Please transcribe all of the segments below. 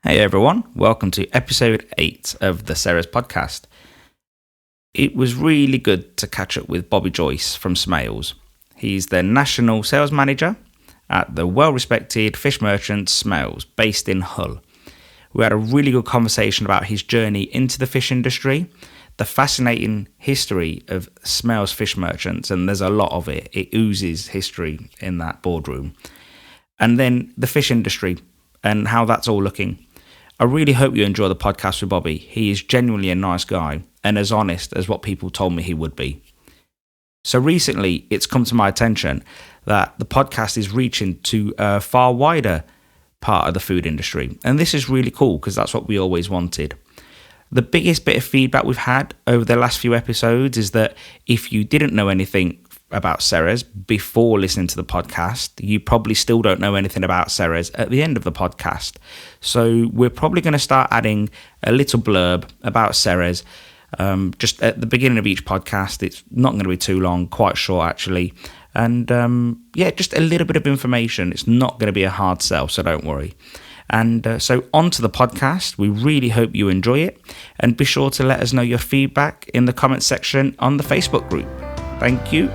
Hey everyone, welcome to episode 8 of the Sarah's podcast. It was really good to catch up with Bobby Joyce from Smales. He's the National Sales Manager at the well-respected fish merchant Smales, based in Hull. We had a really good conversation about his journey into the fish industry, the fascinating history of Smales fish merchants, and there's a lot of it. It oozes history in that boardroom. And then the fish industry and how that's all looking. I really hope you enjoy the podcast with Bobby. He is genuinely a nice guy and as honest as what people told me he would be. So recently, it's come to my attention that the podcast is reaching to a far wider part of the food industry. And this is really cool because that's what we always wanted. The biggest bit of feedback we've had over the last few episodes is that if you didn't know anything about Ceres before listening to the podcast, you probably still don't know anything about Ceres at the end of the podcast. So we're probably going to start adding a little blurb about Ceres just at the beginning of each podcast. It's not going to be too long, quite short actually. And just a little bit of information. It's not going to be a hard sell, so don't worry. And so on to the podcast. We really hope you enjoy it. And be sure to let us know your feedback in the comment section on the Facebook group. Thank you.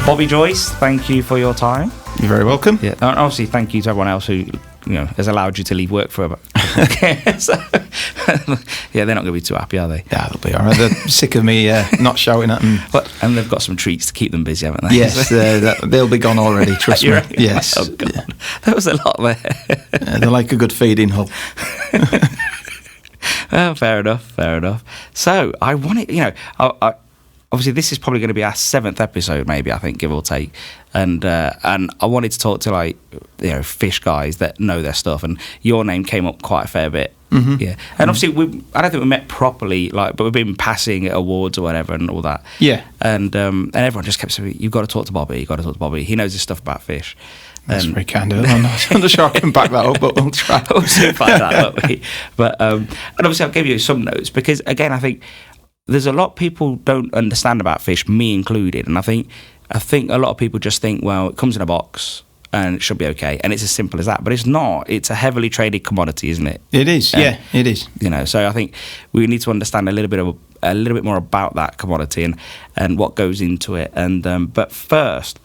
Bobby Joyce, thank you for your time. You're very welcome. Yeah, and obviously thank you to everyone else who has allowed you to leave work for a so, yeah, they're not going to be too happy, are they? Yeah, they'll be all right. They're sick of me not shouting at them. And they've got some treats to keep them busy, haven't they? Yes, they'll be gone already, trust me. Right? Yes. Oh, God. Yeah. There was a lot there. They're like a good feeding hull. Well, fair enough. So, I wanted, I obviously, this is probably going to be our 7th episode, maybe, I think, give or take. And I wanted to talk to, fish guys that know their stuff. And your name came up quite a fair bit. Mm-hmm. Yeah. And obviously, I don't think we met properly, but we've been passing at awards or whatever and all that. Yeah. And everyone just kept saying, you've got to talk to Bobby. He knows his stuff about fish. That's very kind of him. I'm not sure I can back that up, but we'll try. We'll soon find out, won't we? But, and obviously, I'll give you some notes because, again, I think there's a lot people don't understand about fish, me included, and I think a lot of people just think, well, it comes in a box and it should be okay, and it's as simple as that. But it's not. It's a heavily traded commodity, isn't it? It is. Yeah, it is. So I think we need to understand a little bit more about that commodity and what goes into it. And but first,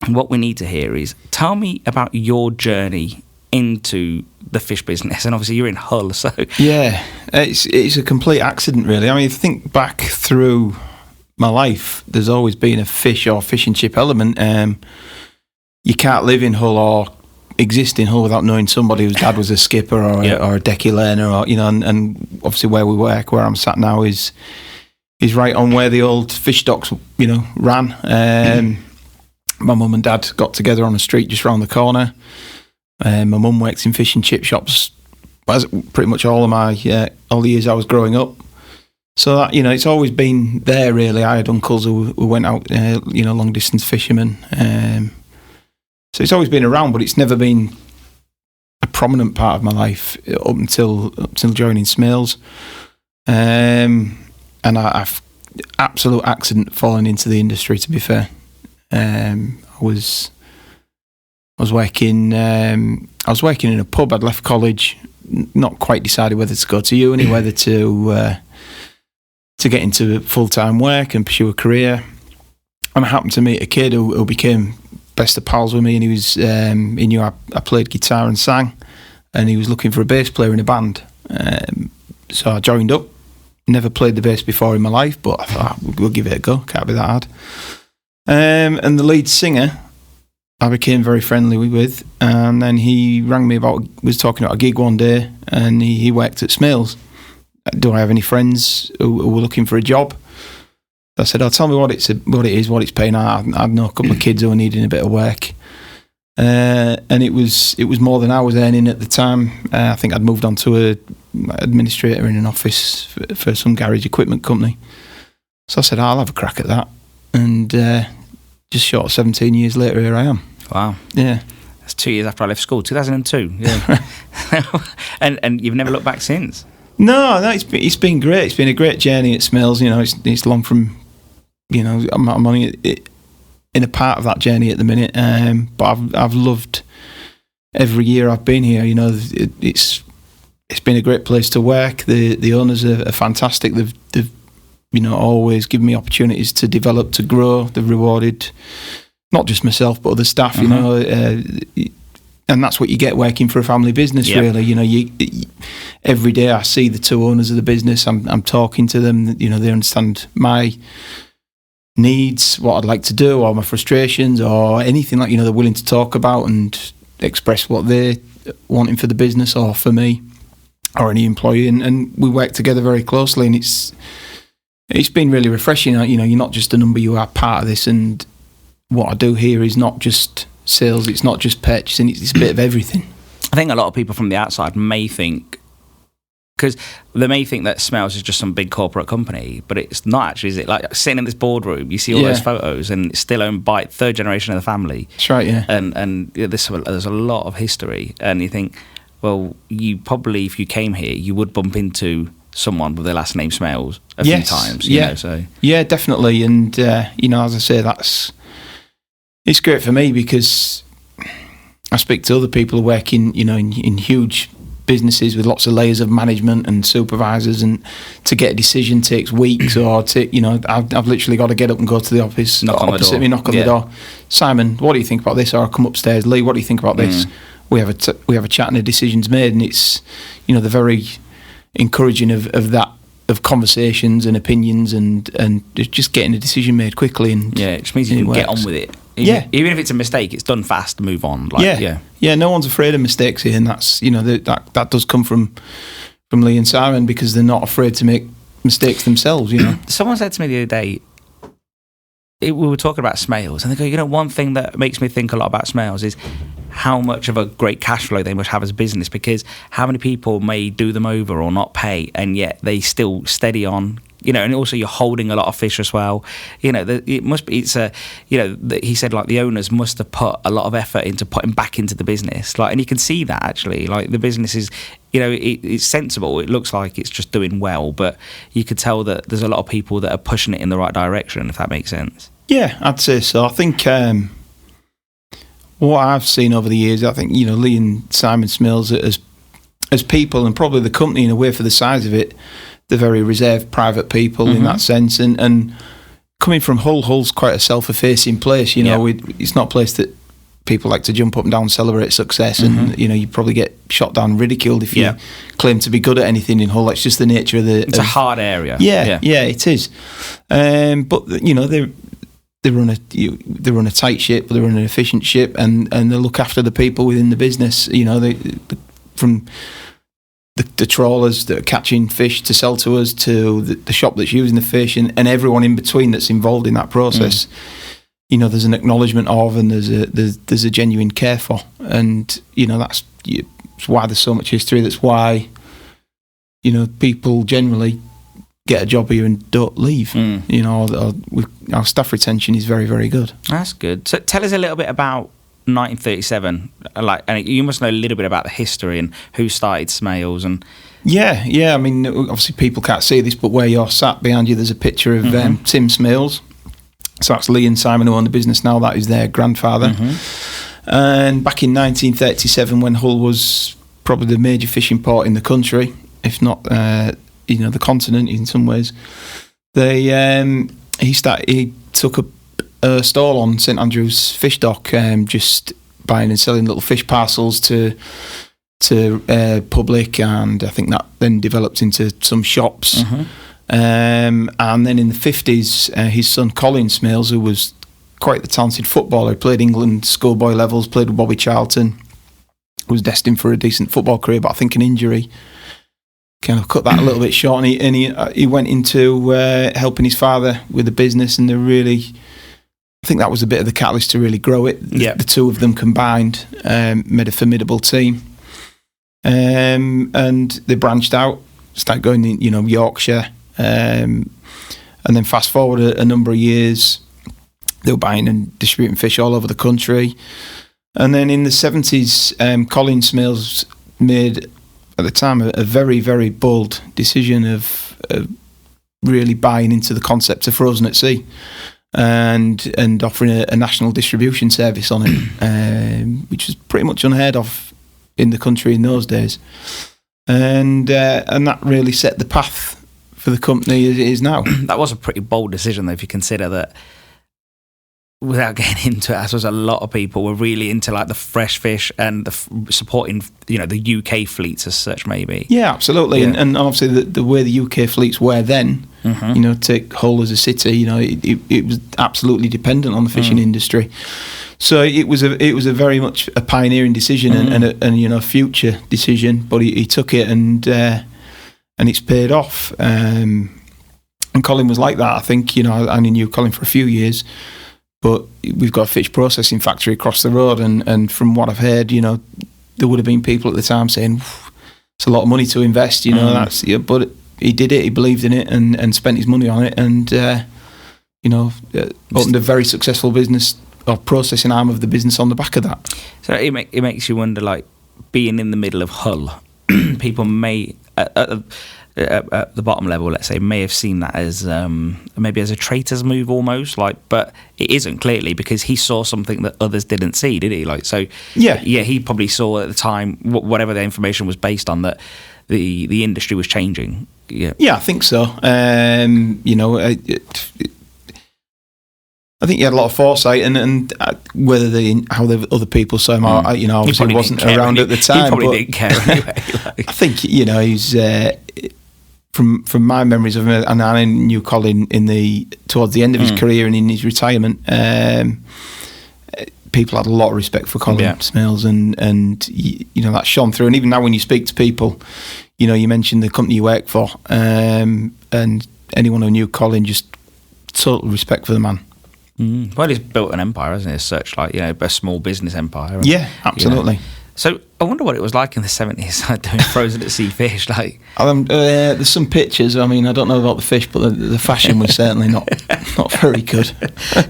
what we need to hear is tell me about your journey into the fish business. And obviously you're in Hull, so yeah, it's a complete accident, really. I mean, if you think back through my life, there's always been a fish or fish and chip element. You can't live in Hull or exist in Hull without knowing somebody whose dad was a skipper or a decky learner, or and obviously where we work, where I'm sat now, is right on where the old fish docks ran. My mum and dad got together on a street just round the corner. My mum works in fish and chip shops pretty much all of my all the years I was growing up. So that, it's always been there, really. I had uncles who went out, long distance fishermen. So it's always been around, but it's never been a prominent part of my life up until joining Smales. And I've absolute accident falling into the industry, to be fair. I was working in a pub. I'd left college, not quite decided whether to go to uni, whether to get into full-time work and pursue a career. And I happened to meet a kid who became best of pals with me, and he knew I played guitar and sang, and he was looking for a bass player in a band. So I joined up. Never played the bass before in my life, but I thought, we'll give it a go. Can't be that hard. And the lead singer, I became very friendly with, and then he rang me was talking about a gig one day, and he worked at Smales. Do I have any friends who were looking for a job? I said, tell me what it is, what it's paying. I know a couple of kids who are needing a bit of work. And it was more than I was earning at the time. I think I'd moved on to a administrator in an office for some garage equipment company. So I said, I'll have a crack at that. And just short of 17 years later, here I am. Wow. Yeah. That's 2 years after I left school, 2002. Yeah. and you've never looked back since? No, it's been great. It's been a great journey at Smales. It's long from, I'm only in a part of that journey at the minute. But I've loved every year I've been here. It's been a great place to work. The owners are fantastic. They've always given me opportunities to develop, to grow. They've rewarded not just myself but other staff. And that's what you get working for a family business. Yep. Really, you every day I see the two owners of the business. I'm talking to them. They understand my needs, what I'd like to do, or my frustrations, or anything like they're willing to talk about and express what they're wanting for the business or for me or any employee, and we work together very closely, and it's been really refreshing. You're not just a number, you are part of this, and what I do here is not just sales, it's not just purchasing, it's a bit of everything. I think a lot of people from the outside may think, because they may think that Smales is just some big corporate company, but it's not actually, is it? Like sitting in this boardroom, you see all those photos, and it's still owned by third generation of the family. That's right, yeah. And there's a lot of history, and you think, well, you probably, if you came here, you would bump into someone with their last name Smales a few times. Yeah, definitely. And as I say, it's great for me because I speak to other people working, in huge businesses with lots of layers of management and supervisors, and to get a decision takes weeks, or I've literally got to get up and go to the office, knock on the door. Simon, what do you think about this? Or I come upstairs. Lee, what do you think about this? We have a chat and a decision's made, and it's they're very encouraging of that, of conversations and opinions, and just getting a decision made quickly. And it just means you can get on with it. Even if it's a mistake, it's done fast, move on. No one's afraid of mistakes here, and that's that does come from Lee and Simon, because they're not afraid to make mistakes themselves. Someone said to me the other day, we were talking about Smales, and they go, one thing that makes me think a lot about Smales is how much of a great cash flow they must have as a business, because how many people may do them over or not pay, and yet they still steady on. And also you're holding a lot of fish as well. It must be. It's he said, like, the owners must have put a lot of effort into putting back into the business. Like, and you can see that actually. Like, the business is, it's sensible. It looks like it's just doing well, but you could tell that there's a lot of people that are pushing it in the right direction. If that makes sense. Yeah, I'd say so. I think what I've seen over the years, I think Lee and Simon Smales as people, and probably the company in a way for the size of it, they're very reserved, private people in that sense. And coming from Hull's quite a self-effacing place. It's not a place that people like to jump up and down and celebrate success. And you probably get shot down, ridiculed if you claim to be good at anything in Hull. It's just the nature of the. It's a hard area. Yeah, it is. But they run a tight ship, they run an efficient ship, and they look after the people within the business. From the trawlers that are catching fish to sell to us, to the shop that's using the fish, and everyone in between that's involved in that process. There's an acknowledgement of, and there's a genuine care for, and that's why there's so much history. That's why people generally get a job here and don't leave. Our staff retention is very, very good. That's good. So tell us a little bit about 1937, and you must know a little bit about the history and who started Smales. And I mean, obviously people can't see this, but where you're sat behind you, there's a picture of Tim Smales. So that's Lee and Simon who own the business now. That is their grandfather. And back in 1937, when Hull was probably the major fishing port in the country, if not the continent in some ways, he took a stall on St Andrew's fish dock, just buying and selling little fish parcels to public, and I think that then developed into some shops. And then in the 50s, his son Colin Smales, who was quite the talented footballer, played England schoolboy levels, played with Bobby Charlton, was destined for a decent football career, but I think an injury kind of cut that a little bit short, and he went into helping his father with the business, and I think that was a bit of the catalyst to really grow it. The two of them combined made a formidable team, and they branched out, started going in, Yorkshire, and And then fast forward a number of years, they were buying and distributing fish all over the country. And then in the 70s, Colin Smales made, at the time, a very, very bold decision of really buying into the concept of frozen at sea and offering a national distribution service on it, which was pretty much unheard of in the country in those days. And that really set the path for the company as it is now. That was a pretty bold decision, though, if you consider that, without getting into it, I suppose a lot of people were really into like the fresh fish and supporting, the UK fleets as such, maybe. Yeah, absolutely. Yeah. And obviously the way the UK fleets were then, take Hull as a city, it was absolutely dependent on the fishing industry. So it was a very much a pioneering decision and a future decision, but he took it and it's paid off. And Colin was like that, I think. I only knew Colin for a few years. But we've got a fish processing factory across the road, and from what I've heard, there would have been people at the time saying it's a lot of money to invest, but he did it, he believed in it, and spent his money on it, and opened a very successful business or processing arm of the business on the back of that. So it makes you wonder, like, being in the middle of Hull, people may at the bottom level, let's say, may have seen that as maybe as a traitor's move almost, but it isn't, clearly, because he saw something that others didn't see, did he? Yeah, he probably saw at the time, whatever the information was based on, that the industry was changing. Yeah, I think so. I think he had a lot of foresight, and whether how the other people saw him, obviously wasn't around at the time. He probably didn't care anyway. I think he's from my memories of him, and I knew Colin towards the end of his career and in his retirement. People had a lot of respect for Colin Smales, and that shone through. And even now, when you speak to people, you mentioned the company you work for, and anyone who knew Colin, just total respect for the man. Well, he's built an empire, hasn't he? As such, a small business empire. And, yeah, absolutely. So I wonder what it was like in the 70s, doing frozen at sea fish. There's some pictures. I mean, I don't know about the fish, but the fashion was certainly not very good.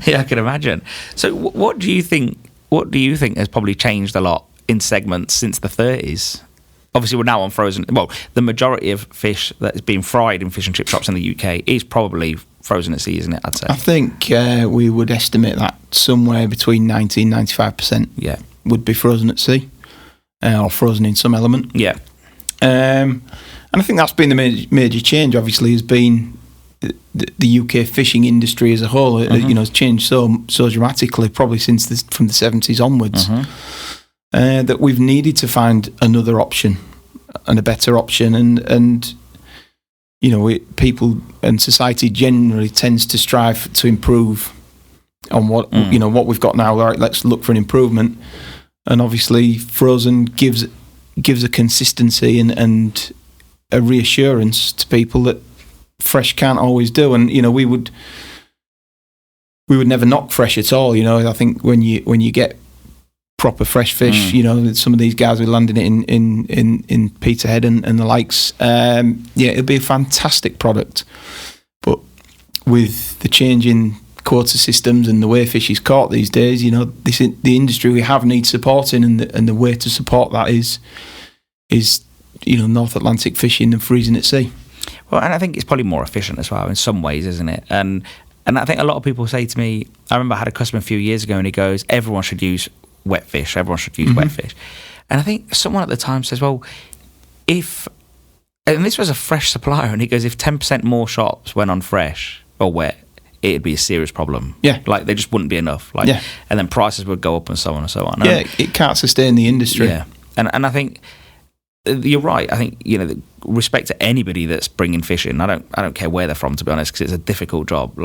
Yeah, I can imagine. So what do you think? What do you think has probably changed a lot in segments since the 30s? Obviously, we're now on frozen. Well, the majority of fish that is being fried in fish and chip shops in the UK is probably frozen at sea, isn't it? I'd say. I think we would estimate that somewhere between 90 and 95% would be frozen at sea, or frozen in some element. Yeah. And I think that's been the major change, obviously, has been the UK fishing industry as a whole. Has changed so dramatically, probably since from the 70s onwards. That we've needed to find another option and a better option, and people and society generally tends to strive to improve on what we've got now. Right, let's look for an improvement, and obviously frozen gives a consistency and a reassurance to people that fresh can't always do. And we would never knock fresh at all. I think when you get proper fresh fish, some of these guys were landing it in Peterhead and the likes. It'd be a fantastic product, but with the change in quota systems and the way fish is caught these days, the industry we have needs supporting, and the way to support that is North Atlantic fishing and freezing at sea. Well, and I think it's probably more efficient as well in some ways, isn't it? And I think a lot of people say to me, I remember I had a customer a few years ago, and he goes, everyone should use wet fish. Everyone should use wet fish. And I think someone at the time says, well, and this was a fresh supplier, and he goes, if 10% more shops went on fresh or wet, it'd be a serious problem. Yeah. There just wouldn't be enough. And then prices would go up and so on and so on. Yeah, it can't sustain the industry. Yeah. And I think you're right. I think, respect to anybody that's bringing fish in. I don't care where they're from, to be honest, because it's a difficult job.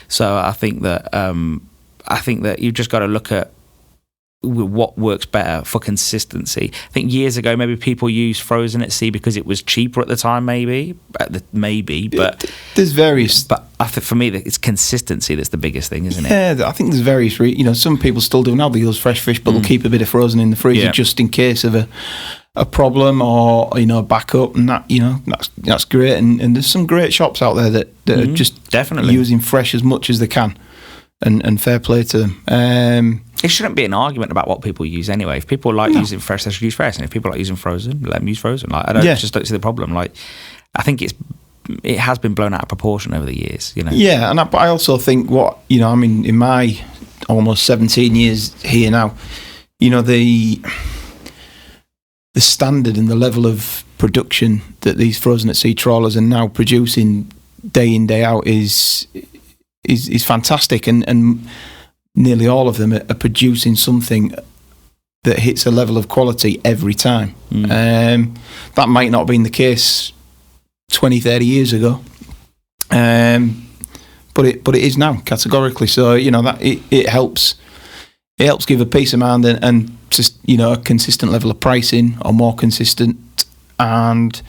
So I think that you've just got to look at what works better for consistency. I think years ago maybe people used frozen at sea because it was cheaper at the time, but there's various. But I think for me it's consistency that's the biggest thing, isn't it? Yeah, I think there's various. Some people still do now. They use fresh fish, but they'll keep a bit of frozen in the freezer just in case of a problem or backup, and that that's great. And there's some great shops out there that are just definitely using fresh as much as they can, and fair play to them. It shouldn't be an argument about what people use anyway. If people like using fresh, they should use fresh, and if people like using frozen, let them use frozen. Like just don't see the problem. Like I think it has been blown out of proportion over the years. Yeah, but I also think in my almost 17 years here now, the standard and the level of production that these frozen at sea trawlers are now producing day in, day out is fantastic, and nearly all of them are producing something that hits a level of quality every time. That might not have been the case 20-30 years ago, but it is now categorically. So that it helps give a peace of mind and just a consistent level of pricing, or more consistent, and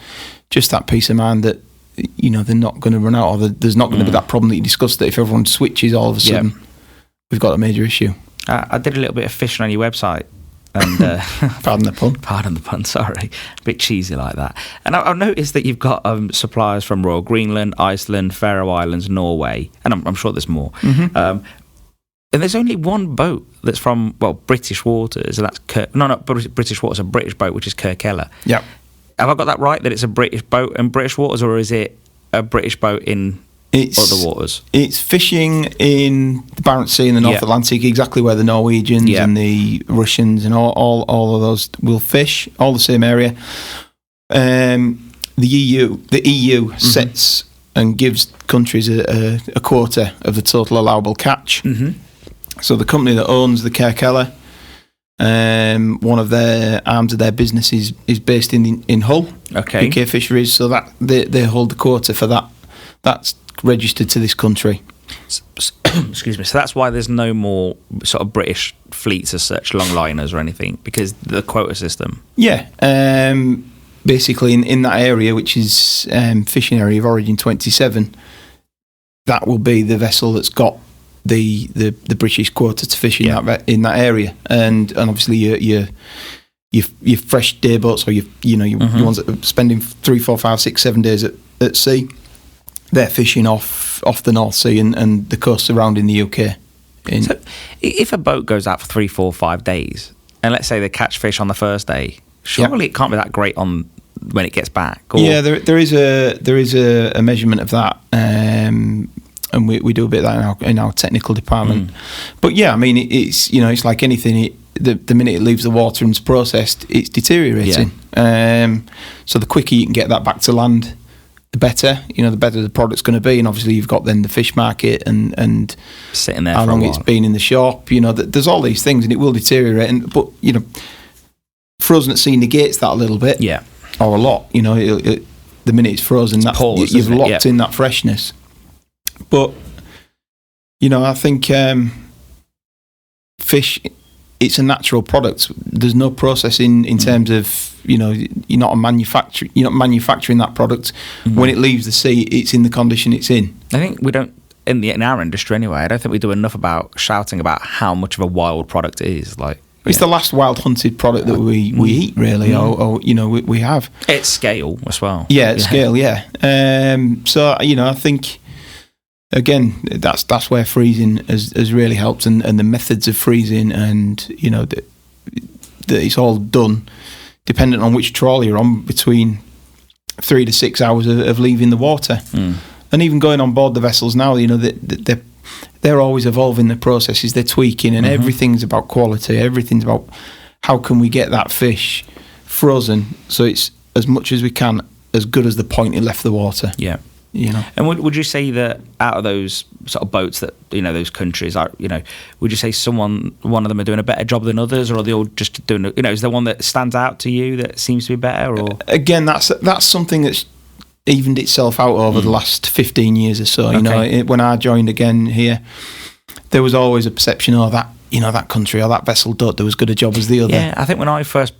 just that peace of mind that they're not going to run out, or there's not going to be that problem that you discussed, that if everyone switches all of a sudden we've got a major issue. I did a little bit of fishing on your website, and pardon the pun, sorry, a bit cheesy like that. And I've noticed that you've got suppliers from Royal Greenland, Iceland, Faroe Islands, Norway, and I'm sure there's more. And there's only one boat that's from British waters, and that's not British waters, a British boat, which is Kirkella. Yeah. Have I got that right, that it's a British boat in British waters, or is it a British boat in other waters? It's fishing in the Barents Sea in the North Atlantic, exactly where the Norwegians and the Russians and all of those will fish, all the same area. The EU sets and gives countries a quota of the total allowable catch. So the company that owns the Kirkella, one of their arms of their business is based in Hull, UK Fisheries, so that they hold the quota for that. That's registered to this country. Excuse me. So that's why there's no more sort of British fleets as such, longliners or anything, because the quota system. Yeah. Basically, in that area, which is fishing area of origin 27, that will be the vessel that's got the British quota to fish in that area, and obviously your fresh day boats, or your ones that are spending 3, 4, 5, 6, 7 days at sea. They're fishing off the North Sea and the coast surrounding the UK. So if a boat goes out for 3, 4, 5 days, and let's say they catch fish on the first day, surely it can't be that great on when it gets back. Or... Yeah, there is a measurement of that, and we do a bit of that in our technical department. But yeah, I mean, it's it's like anything. The minute it leaves the water and is processed, it's deteriorating. So the quicker you can get that back to land, the better. The better the product's going to be. And obviously you've got then the fish market and sitting there how for long a while. It's been in the shop. There's all these things, and it will deteriorate. But frozen at sea negates that a little bit, or a lot. The minute it's frozen, you've locked in that freshness. But I think fish, it's a natural product. There's no processing in terms of you're not manufacturing that product. When it leaves the sea, it's in the condition it's in. I think we don't in our industry anyway. I don't think we do enough about shouting about how much of a wild product it is. Like it's the last wild hunted product that we eat, really, or we have. It's scale as well. Yeah, it's scale. Yeah. So I think. Again, that's where freezing has really helped, and the methods of freezing, and that it's all done dependent on which trawler you're on, between 3 to 6 hours of leaving the water, and even going on board the vessels now. They're always evolving the processes, they're tweaking, and everything's about quality. Everything's about how can we get that fish frozen so it's as much as we can as good as the point it left the water. Yeah. And would you say that out of those sort of boats that those countries are, would you say one of them are doing a better job than others, or are they all just doing? Is there one that stands out to you that seems to be better? Or again, that's something that's evened itself out over the last 15 years or so. When I joined again here, there was always a perception that country or that vessel don't do as good a job as the other. Yeah, I think when I first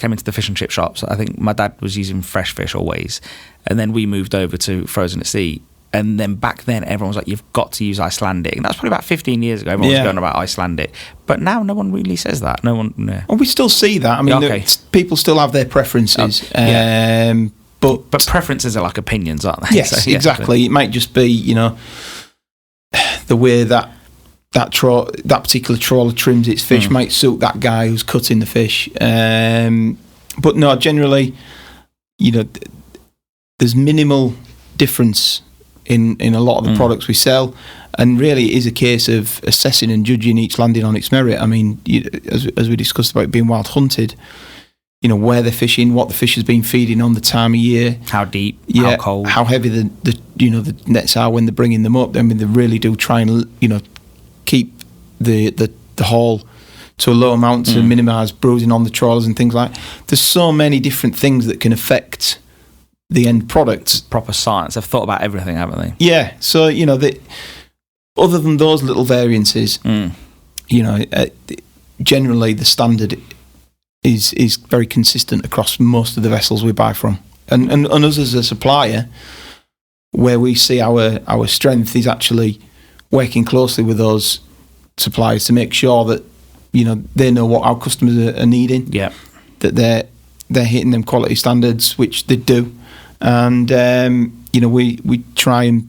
came into the fish and chip shops, I think my dad was using fresh fish always, and then we moved over to frozen at sea, And then back then, everyone was like, you've got to use Icelandic. And that's probably about 15 years ago. Everyone was going about Icelandic. But now no one really says that. No one... No. Well, we still see that. I mean, people still have their preferences. But preferences are like opinions, aren't they? Yes, exactly. It might just be, the way that particular trawler trims its fish might suit that guy who's cutting the fish. But no, generally, there's minimal difference in a lot of the products we sell, and really it is a case of assessing and judging each landing on its merit. I mean, as we discussed about it being wild hunted, where they're fishing, what the fish has been feeding on, the time of year, how deep, how cold, how heavy the nets are when they're bringing them up. I mean, they really do try and keep the haul to a low amount to minimise bruising on the trawlers and things like that. There's so many different things that can affect the end product. Proper science. They've thought about everything, haven't they? Yeah. So, other than those little variances, generally the standard is very consistent across most of the vessels we buy from. And us as a supplier, where we see our strength is actually working closely with those suppliers to make sure that, they know what our customers are needing. Yeah. That they're hitting them quality standards, which they do. And we try and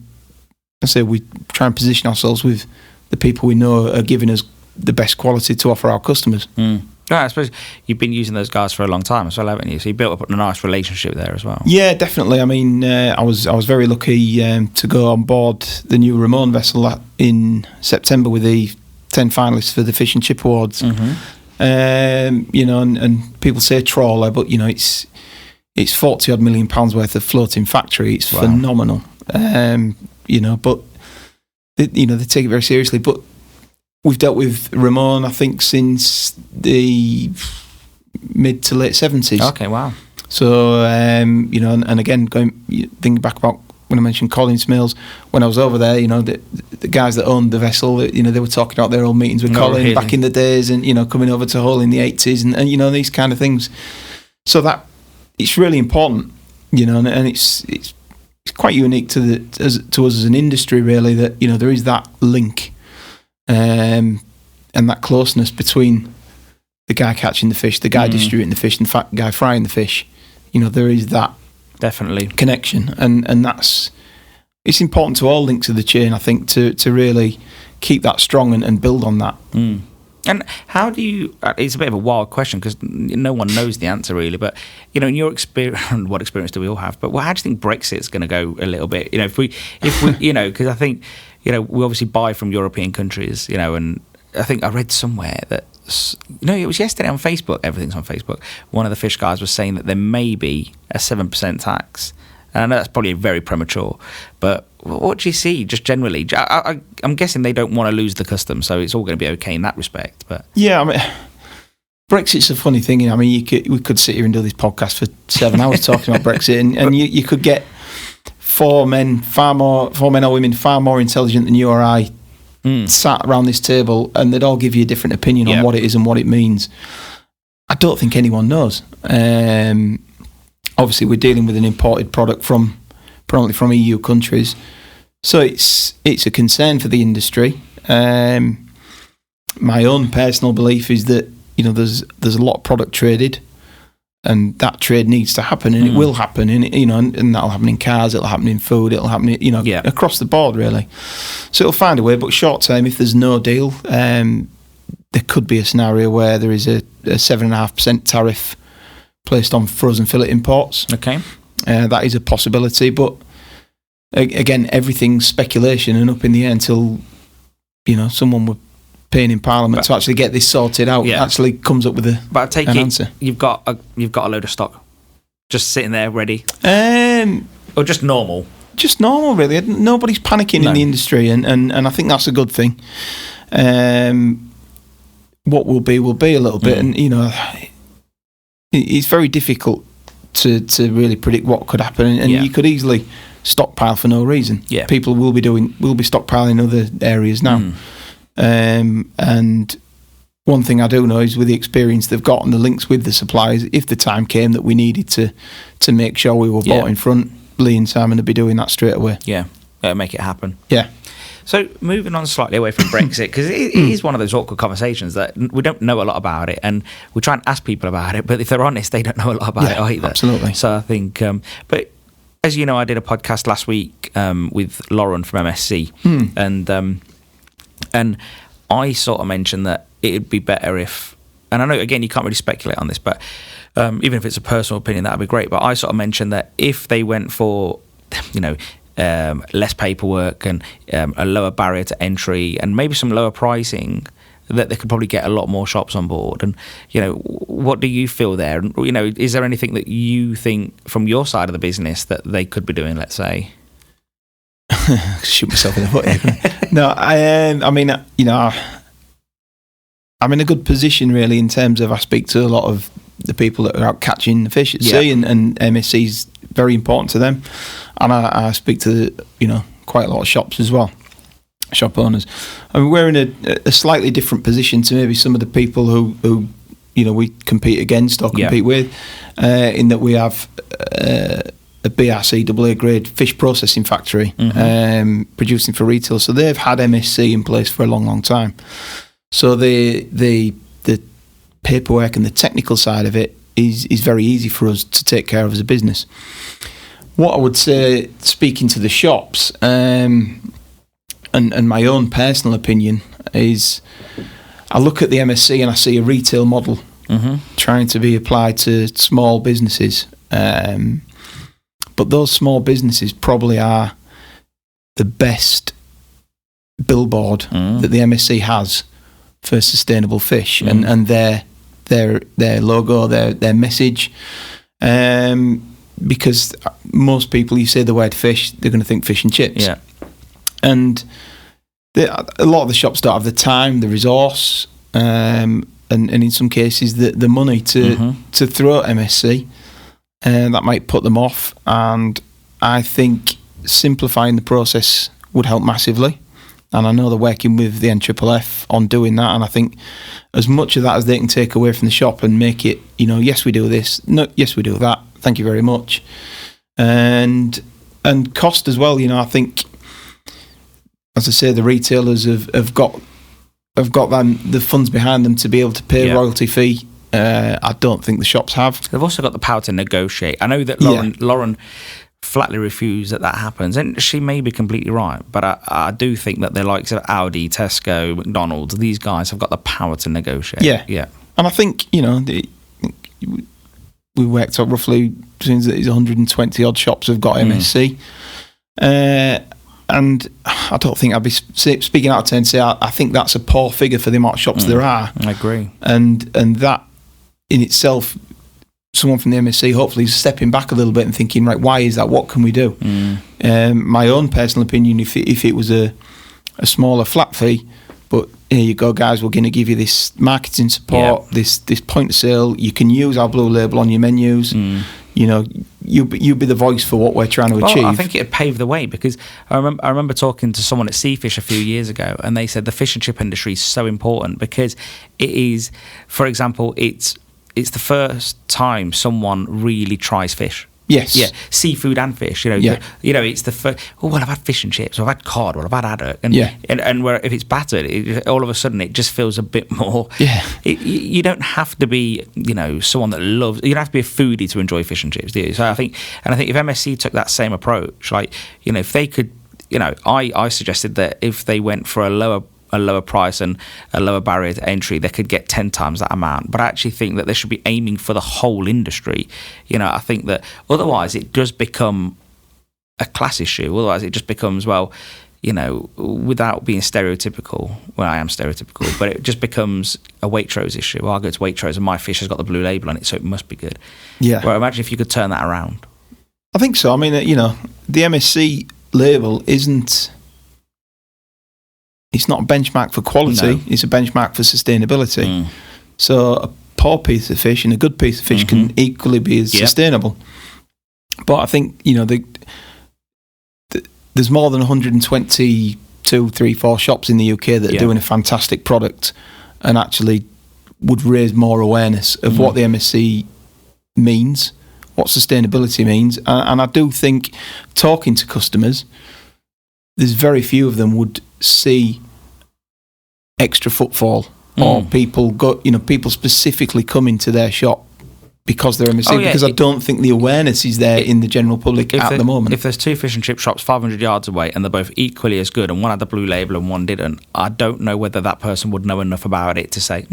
position ourselves with the people we know are giving us the best quality to offer our customers. Yeah, I suppose you've been using those guys for a long time as well, haven't you? So you built up a nice relationship there as well. Yeah, definitely. I mean, I was very lucky to go on board the new Ramon vessel in September with the 10 finalists for the Fish and Chip Awards. And people say trawler, but it's £40-odd million worth of floating factory. It's phenomenal. But they take it very seriously. But we've dealt with Ramon, I think, since the mid to late 70s. Okay, wow. So, and again, thinking back about when I mentioned Colin Smales, when I was over there, the guys that owned the vessel, they were talking about their old meetings with Colin back in the days and, coming over to Hull in the 80s and these kind of things. So that it's really important, and it's quite unique to us as an industry, really, that, there is that link and that closeness between the guy catching the fish, the guy distributing the fish, and the guy frying the fish. There is that definitely connection, and it's important to all links of the chain, I think, to really keep that strong and build on that. And how do you? It's a bit of a wild question because no one knows the answer really. But in your experience, what experience do we all have? But how do you think Brexit's going to go a little bit? If we, because I think we obviously buy from European countries, and I think I read somewhere that it was yesterday on Facebook. Everything's on Facebook. One of the fish guys was saying that there may be a 7% tax. And I know that's probably very premature, but what do you see just generally? I'm guessing they don't want to lose the custom, so it's all going to be okay in that respect. But yeah, I mean, Brexit's a funny thing. I mean, we could sit here and do this podcast for 7 hours talking about Brexit, and you could get four men or women far more intelligent than you or I sat around this table, and they'd all give you a different opinion on what it is and what it means. I don't think anyone knows. Obviously, we're dealing with an imported product predominantly from EU countries, so it's a concern for the industry. My own personal belief is that there's a lot of product traded, and that trade needs to happen, and it will happen, and that'll happen in cars, it'll happen in food, it'll happen across the board really. So it'll find a way. But short term, if there's no deal, there could be a scenario where there is a 7.5% tariff placed on frozen fillet imports. Okay. That is a possibility, but again, everything's speculation and up in the air until someone with paying in Parliament to actually get this sorted out. Actually comes up with an answer. You've got a load of stock just sitting there ready, or just normal. Just normal, really. Nobody's panicking in the industry, and I think that's a good thing. What will be a little bit, and it's very difficult to really predict what could happen, and you could easily stockpile for no reason. Yeah. People will be stockpiling in other areas now. And one thing I do know is with the experience they've got and the links with the suppliers, if the time came that we needed to make sure we were bought in front, Lee and Simon would be doing that straight away. Yeah. make it happen. Yeah. So moving on slightly away from Brexit, because it is one of those awkward conversations that we don't know a lot about it, and we try and ask people about it, but if they're honest, they don't know a lot about it either. Absolutely. So I think, but as you know, I did a podcast last week with Lauren from MSC, and I sort of mentioned that it'd be better if, and I know again you can't really speculate on this, but even if it's a personal opinion, that'd be great. But I sort of mentioned that if they went for, less paperwork and a lower barrier to entry and maybe some lower pricing, that they could probably get a lot more shops on board. And what do you feel there? Is there anything that you think from your side of the business that they could be doing? Let's say, shoot myself in the foot here. No, I mean, I'm in a good position really in terms of I speak to a lot of the people that are out catching the fish at sea, and MSC's very important to them, and I speak to quite a lot of shops as well, shop owners. I mean, we're in a slightly different position to maybe some of the people who we compete against or compete with, in that we have a BRC AA grade fish processing factory, producing for retail. So they've had MSC in place for a long time. So the paperwork and the technical side of it is very easy for us to take care of as a business. What I would say, speaking to the shops, and my own personal opinion, is I look at the MSC and I see a retail model trying to be applied to small businesses. But those small businesses probably are the best billboard that the MSC has for sustainable fish, and their logo, their message. Because most people, you say the word fish, they're going to think fish and chips. Yeah. And a lot of the shops don't have the time, the resource, and in some cases the money to throw at MSC. And that might put them off. And I think simplifying the process would help massively. And I know they're working with the NFFF on doing that. And I think as much of that as they can take away from the shop and make it, yes, we do this. No, yes, we do that. Thank you very much. And cost as well. I think, as I say, the retailers have got the funds behind them to be able to pay a royalty fee. I don't think the shops have. They've also got the power to negotiate. I know that Lauren flatly refused that happens, and she may be completely right, but I do think that the likes of Audi, Tesco, McDonald's, these guys have got the power to negotiate. Yeah. And I think, we worked out roughly between 120 odd shops have got MSC. And I don't think I'd be speaking out of turn to say I think that's a poor figure for the amount of shops there are. I agree. And that in itself, someone from the MSC hopefully is stepping back a little bit and thinking, right, why is that? What can we do? My own personal opinion, if it was a smaller flat fee, but here you go, guys, we're going to give you this marketing support, this point of sale. You can use our blue label on your menus. You be the voice for what we're trying to achieve. I think it'd pave the way, because I remember talking to someone at Seafish a few years ago, and they said the fish and chip industry is so important because it is, for example, it's the first time someone really tries fish. Yes. Yeah, seafood and fish. It's the first. Oh well, I've had fish and chips. Or I've had cod. Or I've had haddock. And where if it's battered, all of a sudden it just feels a bit more. Yeah. You don't have to be someone that loves. You don't have to be a foodie to enjoy fish and chips, do you? So I think if MSC took that same approach, if they could, I suggested that if they went for a lower price and a lower barrier to entry, they could get 10 times that amount. But I actually think that they should be aiming for the whole industry. I think that otherwise it does become a class issue. Otherwise it just becomes, without being stereotypical, well, I am stereotypical, but it just becomes a Waitrose issue. Well, I'll go to Waitrose and my fish has got the blue label on it, so it must be good. Yeah. Well, imagine if you could turn that around. I think so. I mean, the MSC label isn't... It's not a benchmark for quality, it's a benchmark for sustainability. So a poor piece of fish and a good piece of fish can equally be as sustainable. But I think, there's more than 122, 3, 4 shops in the UK that are doing a fantastic product and actually would raise more awareness of what the MSC means, what sustainability means. And I do think talking to customers, there's very few of them would see extra footfall or people people specifically come into their shop because they're MSC, because I don't think the awareness is there in the general public at the moment. If there's two fish and chip shops 500 yards away and they're both equally as good and one had the blue label and one didn't, I don't know whether that person would know enough about it to say,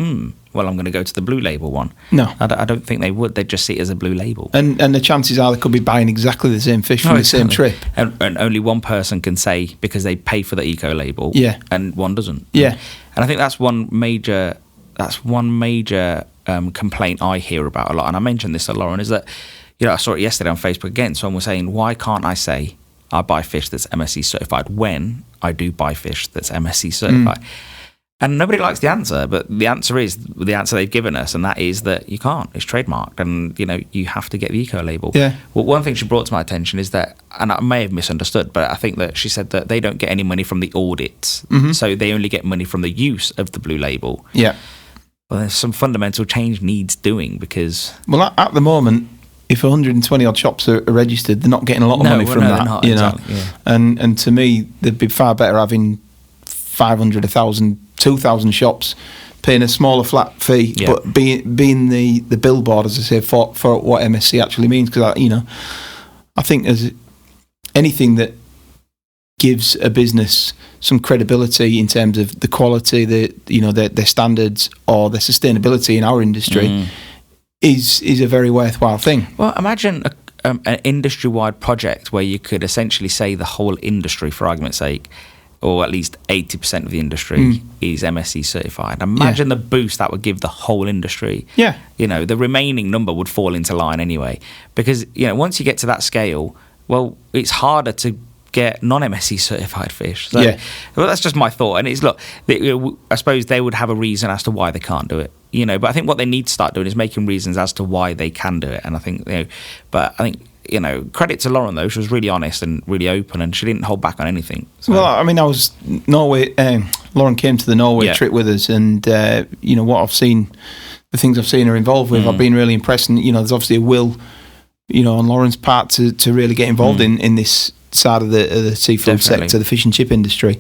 well, I'm going to go to the blue label one. No. I don't think they would. They'd just see it as a blue label. And the chances are they could be buying exactly the same fish from the same trip. And only one person can say, because they pay for the eco label, and one doesn't. Yeah. And I think that's one major complaint I hear about a lot, and I mentioned this to Lauren, is that, I saw it yesterday on Facebook again. Someone was saying, why can't I say I buy fish that's MSC certified when I do buy fish that's MSC certified? And nobody likes the answer, but the answer is the answer they've given us, and that is that you can't. It's trademarked, and you have to get the eco label. Yeah. Well, one thing she brought to my attention is that, and I may have misunderstood, but I think that she said that they don't get any money from the audits, so they only get money from the use of the blue label. Yeah. Well, there's some fundamental change needs doing, because... Well, at the moment, if 120 odd shops are registered, they're not getting a lot of money from that. Not, exactly, yeah. And to me, they'd be far better having 500, 1,000, 2,000 shops paying a smaller flat fee, but being the billboard, as I say, for what MSC actually means. Because I think as anything that gives a business some credibility in terms of the quality, their standards or their sustainability in our industry is a very worthwhile thing. Well, imagine an industry-wide project where you could essentially say the whole industry, for argument's sake, or at least 80% of the industry is MSC certified. Imagine the boost that would give the whole industry. Yeah. The remaining number would fall into line anyway. Because, once you get to that scale, well, it's harder to get non-MSC certified fish. So, well, that's just my thought. And it's, look, I suppose they would have a reason as to why they can't do it. But I think what they need to start doing is making reasons as to why they can do it. And I think, credit to Lauren, though. She was really honest and really open, and she didn't hold back on anything. So. Well, I mean, I was Norway. Lauren came to the Norway trip with us, and what I've seen, the things I've seen her involved with, I've been really impressed. And there's obviously a will, on Lauren's part to really get involved in this side of the seafood sector, the fish and chip industry.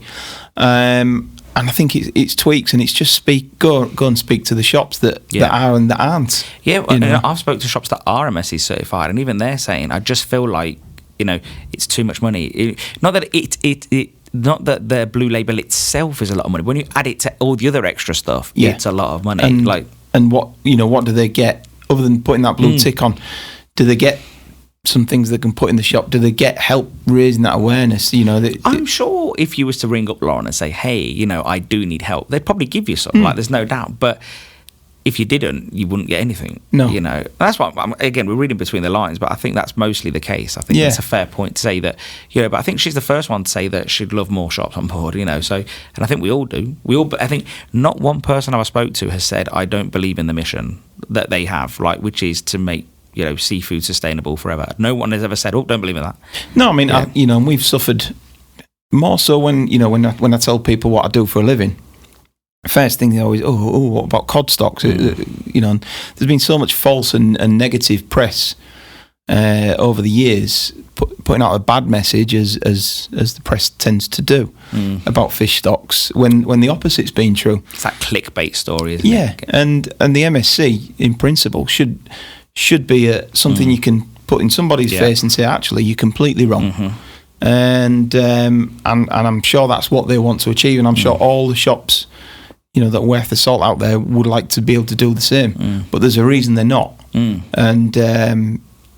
And I think it's tweaks, and it's just go and speak to the shops that are and that aren't. Yeah, well, I've spoke to shops that are MSC certified, and even they're saying, I just feel like it's too much money. Not that the blue label itself is a lot of money. When you add it to all the other extra stuff, it's a lot of money. And what do they get other than putting that blue tick on? Do they get some things they can put in the shop? Do they get help raising that awareness? I'm sure if you was to ring up Lauren and say, hey, I do need help, they'd probably give you some. There's no doubt. But if you didn't, you wouldn't get anything. No. That's why, again, we're reading between the lines, but I think that's mostly the case. I think it's a fair point to say that, but I think she's the first one to say that she'd love more shops on board, so, and I think we all do. I think not one person I spoke to has said, I don't believe in the mission that they have, which is to make seafood sustainable forever. No one has ever said, don't believe in that. No, I mean, and we've suffered more so when I tell people what I do for a living. First thing they always, what about cod stocks? And there's been so much false and negative press over the years, putting out a bad message as the press tends to do about fish stocks, when the opposite's been true. It's that clickbait story, isn't it? And the MSC in principle should be something you can put in somebody's face and say, actually, you're completely wrong. And I'm sure that's what they want to achieve, and I'm sure all the shops that are worth the salt out there would like to be able to do the same. But there's a reason they're not. And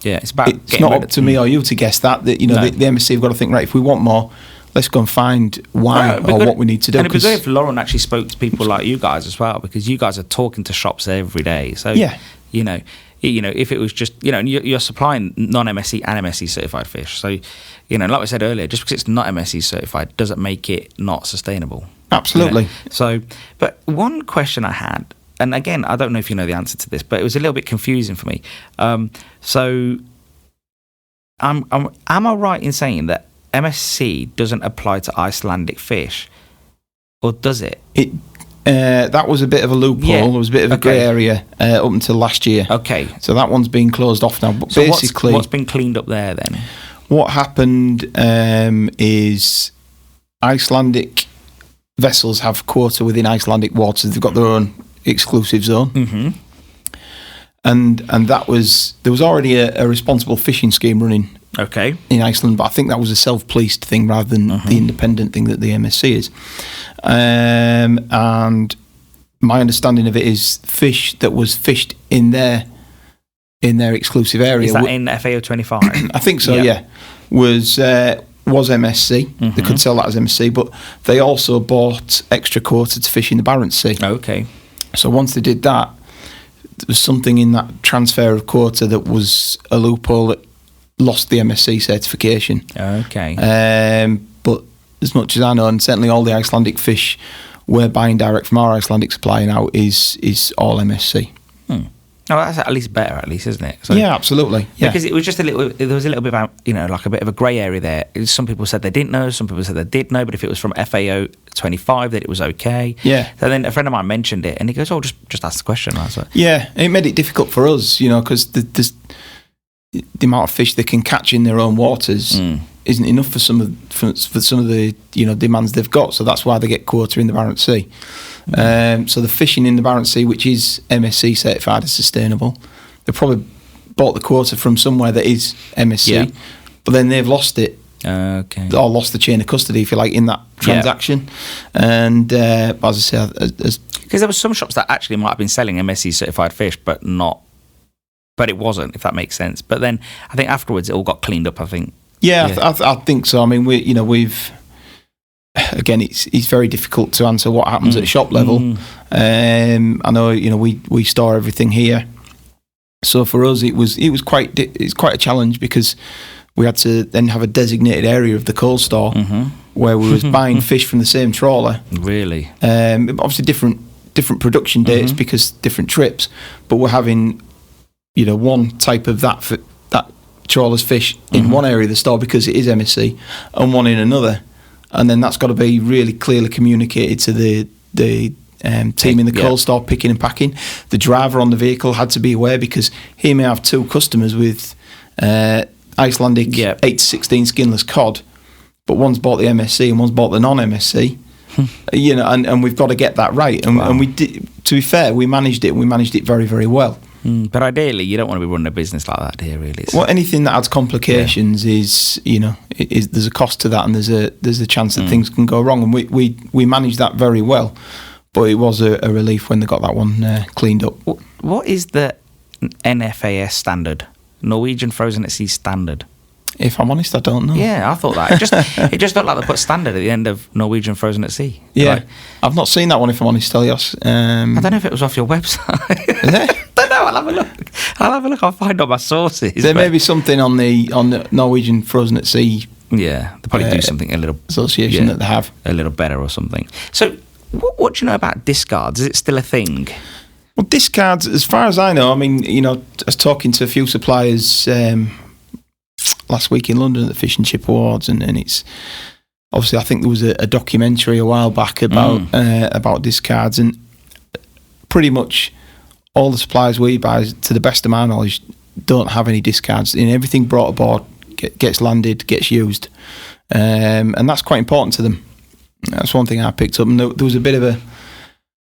it's not up to me or you to guess that the MSC have got to think, right, if we want more, let's go and find why or what we need to do. And it'd be good if Lauren actually spoke to people like you guys as well, because you guys are talking to shops every day. So if it was just, you're supplying non-MSC and MSC certified fish. So, like we said earlier, just because it's not MSC certified doesn't make it not sustainable. Absolutely. So, but one question I had, and again, I don't know if you know the answer to this, but it was a little bit confusing for me. So, am I right in saying that MSC doesn't apply to Icelandic fish, or does it? That was a bit of a loophole. There was a bit of a grey area up until last year. Okay. So that one's been closed off now. But so basically, what's been cleaned up there then? What happened is Icelandic vessels have quota within Icelandic waters. They've got their own exclusive zone. Mm-hmm. And there was already a responsible fishing scheme running in Iceland, but I think that was a self-policed thing rather than the independent thing that the MSC is. And my understanding of it is fish that was fished in their exclusive area. Is that in FAO 25? I think so. Yeah, was MSC. They could sell that as MSC, but they also bought extra quota to fish in the Barents Sea. Okay. So once they did that, there was something in that transfer of quota that was a loophole that lost the MSC certification. Okay. But as much as I know, and certainly all the Icelandic fish we're buying direct from our Icelandic supplier now is all MSC. Oh, that's at least better, isn't it? So, yeah, absolutely. Yeah. Because it was just there was a little bit about, like a bit of a grey area there. Some people said they didn't know, some people said they did know, but if it was from FAO 25, that it was okay. Yeah. So then a friend of mine mentioned it, and he goes, just ask the question. I was like, yeah, it made it difficult for us, because there's the amount of fish they can catch in their own waters isn't enough for some of the demands they've got. So that's why they get quota in the Barents Sea. So the fishing in the Barents Sea, which is MSC certified as sustainable, they probably bought the quota from somewhere that is MSC, but then they've lost it. Okay. Or lost the chain of custody, if you like, in that transaction. And as I say, because there were some shops that actually might have been selling MSC certified fish, but it wasn't, if that makes sense. But then I think afterwards it all got cleaned up. I think. Yeah. I think so. I mean, we've again, it's very difficult to answer what happens at shop level. I know, we store everything here, so for us it's quite a challenge, because we had to then have a designated area of the cold store where we was buying fish from the same trawler. Really? Obviously different production dates because different trips, but we're having one type of that trawler's fish in one area of the store because it is MSC, and one in another, and then that's got to be really clearly communicated to the team in the cold store picking and packing. The driver on the vehicle had to be aware, because he may have two customers with Icelandic 8 to 16 skinless cod, but one's bought the MSC and one's bought the non-MSC. And we've got to get that right, and we did. To be fair, we managed it very, very well. But ideally, you don't want to be running a business like that here, really. Well, anything that adds complications is there's a cost to that, and there's a chance that things can go wrong, and we managed that very well. But it was a relief when they got that one cleaned up. What is the NFAS standard? Norwegian Frozen at Sea standard? If I'm honest, I don't know. Yeah, I thought that. It just felt like they put standard at the end of Norwegian Frozen at Sea. Yeah, I've not seen that one, if I'm honest, Elios. I don't know if it was off your website. Is it? I don't know. I'll have a look. I'll find all my sources. There may be something on the Norwegian Frozen at Sea. Yeah, they probably do something a little association that they have a little better or something. So, what do you know about discards? Is it still a thing? Well, discards, as far as I know, I mean, I was talking to a few suppliers last week in London at the Fish and Chip Awards, and it's obviously, I think there was a documentary a while back about discards, and pretty much all the suppliers we buy, to the best of my knowledge, don't have any discards. Everything brought aboard gets landed, gets used, and that's quite important to them. That's one thing I picked up, and there was a bit of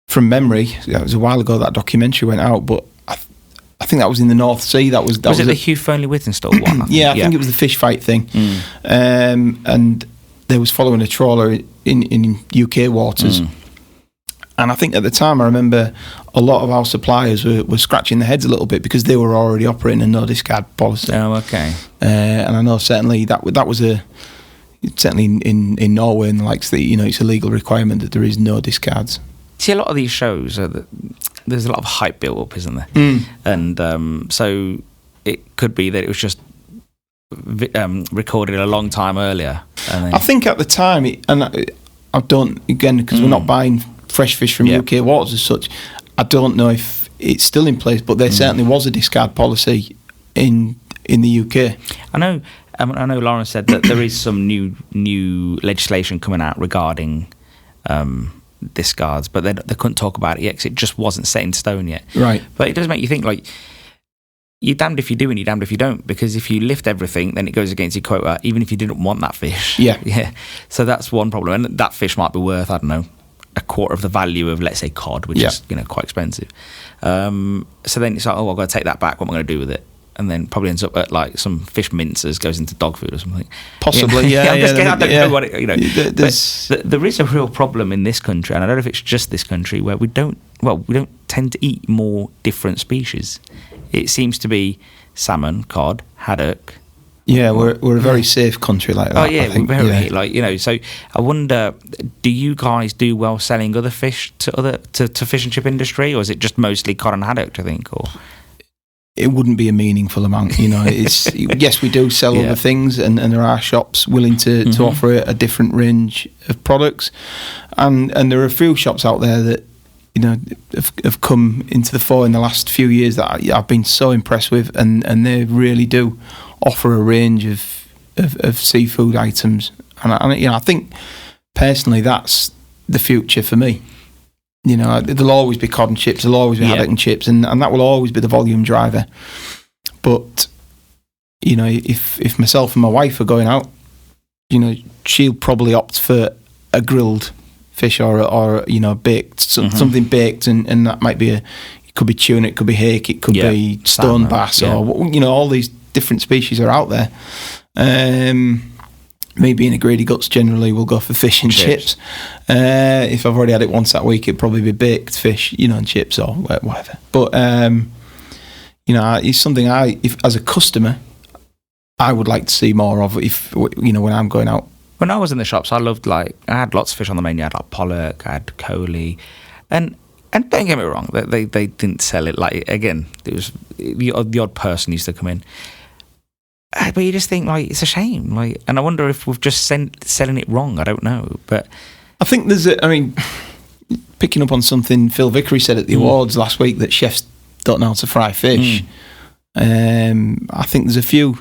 from memory, it was a while ago that documentary went out, but I think that was in the North Sea. Was it the Hugh Fearnley-Whittinstall one? I think it was the fish fight thing. And they was following a trawler in UK waters. And I think at the time, I remember a lot of our suppliers were scratching their heads a little bit, because they were already operating a no discard policy. Oh, okay. And I know certainly that was certainly in Norway and the likes, that it's a legal requirement that there is no discards. See, a lot of these shows there's a lot of hype built up, isn't there? And so it could be that it was just recorded a long time earlier. And then I think at the time, I don't, again, because we're not buying fresh fish from UK waters as such, I don't know if it's still in place, but there certainly was a discard policy in the UK. I know Lauren said that there is some new legislation coming out regarding discards, but they couldn't talk about it yet because it just wasn't set in stone yet. Right. But it does make you think, like, you're damned if you do and you're damned if you don't, because if you lift everything, then it goes against your quota, even if you didn't want that fish. Yeah. Yeah. So that's one problem. And that fish might be worth, I don't know, a quarter of the value of, let's say, cod, which is, quite expensive. So then it's like, I've got to take that back. What am I going to do with it? And then probably ends up at like some fish mincers, goes into dog food or something. Possibly, yeah. I don't know what it, But there is a real problem in this country, and I don't know if it's just this country, where we don't tend to eat more different species. It seems to be salmon, cod, haddock. Yeah, we're a very safe country like that. Oh yeah, I think. we're very So I wonder, do you guys do well selling other fish to fish and chip industry, or is it just mostly cod and haddock? Do you think, or? It wouldn't be a meaningful amount, It's yes, we do sell other things, and there are shops willing to offer a different range of products, and there are a few shops out there that have come into the fore in the last few years that I've been so impressed with, and they really do offer a range of seafood items, and I think personally that's the future for me. There'll always be cod and chips, there'll always be haddock and chips, and that will always be the volume driver. But if myself and my wife are going out, she'll probably opt for a grilled fish or baked, something baked, and that might be it could be tuna, it could be hake, it could be stone bass, or all these different species are out there. Me being a greedy guts, generally will go for fish and chips. If I've already had it once that week, it'd probably be baked fish, and chips or whatever. But it's something if as a customer, I would like to see more of. If when I'm going out. When I was in the shops, I had lots of fish on the menu. I had like pollock, I had coley, and don't get me wrong, they didn't sell it again. It was the odd person used to come in. But you just think it's a shame, and I wonder if we've just selling it wrong. I don't know, but I think picking up on something Phil Vickery said at the awards last week, that chefs don't know how to fry fish. I think there's a few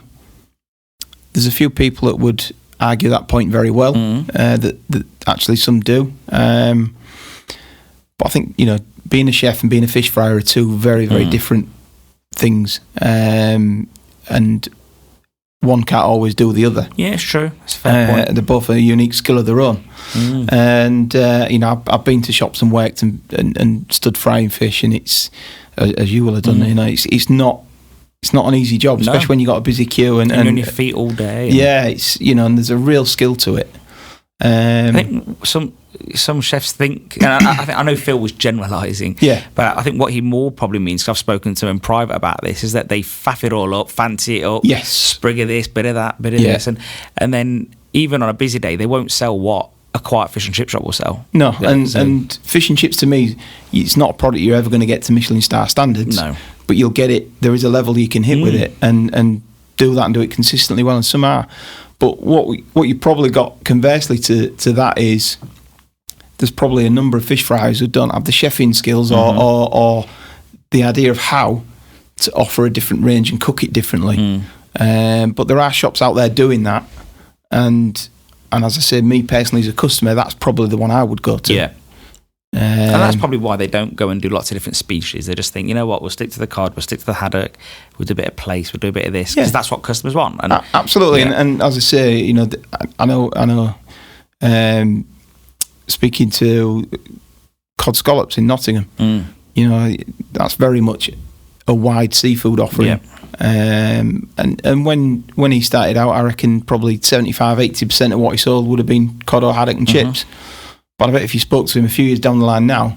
people that would argue that point very well. That actually some do, but I think being a chef and being a fish fryer are two very very different things, and one can't always do the other. Yeah, it's true. It's a fair point. They're both a unique skill of their own. And I've been to shops and worked and stood frying fish, and it's as you will have done. It's not an easy job, especially when you got a busy queue and on your feet all day. Yeah, it's and there's a real skill to it. I think some chefs think, and I know Phil was generalising, but I think what he more probably means, because I've spoken to him in private about this, is that they faff it all up, fancy it up, sprig of this, bit of that, bit of this, and then even on a busy day, they won't sell what a quiet fish and chip shop will sell. No, and fish and chips to me, it's not a product you're ever going to get to Michelin star standards. No, but you'll get it. There is a level you can hit with it, and do that and do it consistently well, and some are. But what you probably got conversely to that is there's probably a number of fish fryers who don't have the chefing skills or the idea of how to offer a different range and cook it differently. But there are shops out there doing that, and as I said, me personally as a customer, that's probably the one I would go to. Yeah. And that's probably why they don't go and do lots of different species. They just think, you know what, we'll stick to the cod, we'll stick to the haddock, we'll do a bit of plaice, we'll do a bit of this, because that's what customers want. And, absolutely. And as I say, I know. Speaking to cod scallops in Nottingham, that's very much a wide seafood offering. And when he started out, I reckon probably 75-80% of what he sold would have been cod or haddock and chips. But I bet if you spoke to him a few years down the line now,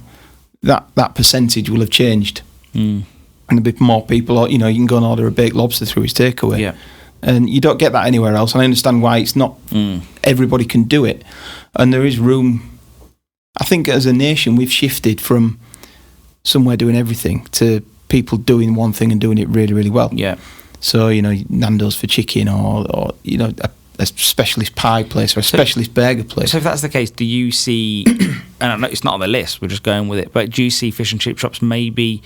that percentage will have changed. And there'll be more people, you can go and order a baked lobster through his takeaway. And you don't get that anywhere else. And I understand why it's not everybody can do it. And there is room. I think as a nation, we've shifted from somewhere doing everything to people doing one thing and doing it really, really well. So, Nando's for chicken or a specialist pie place or a specialist burger place. So if that's the case, do you see, and I know it's not on the list, we're just going with it, but do you see fish and chip shops maybe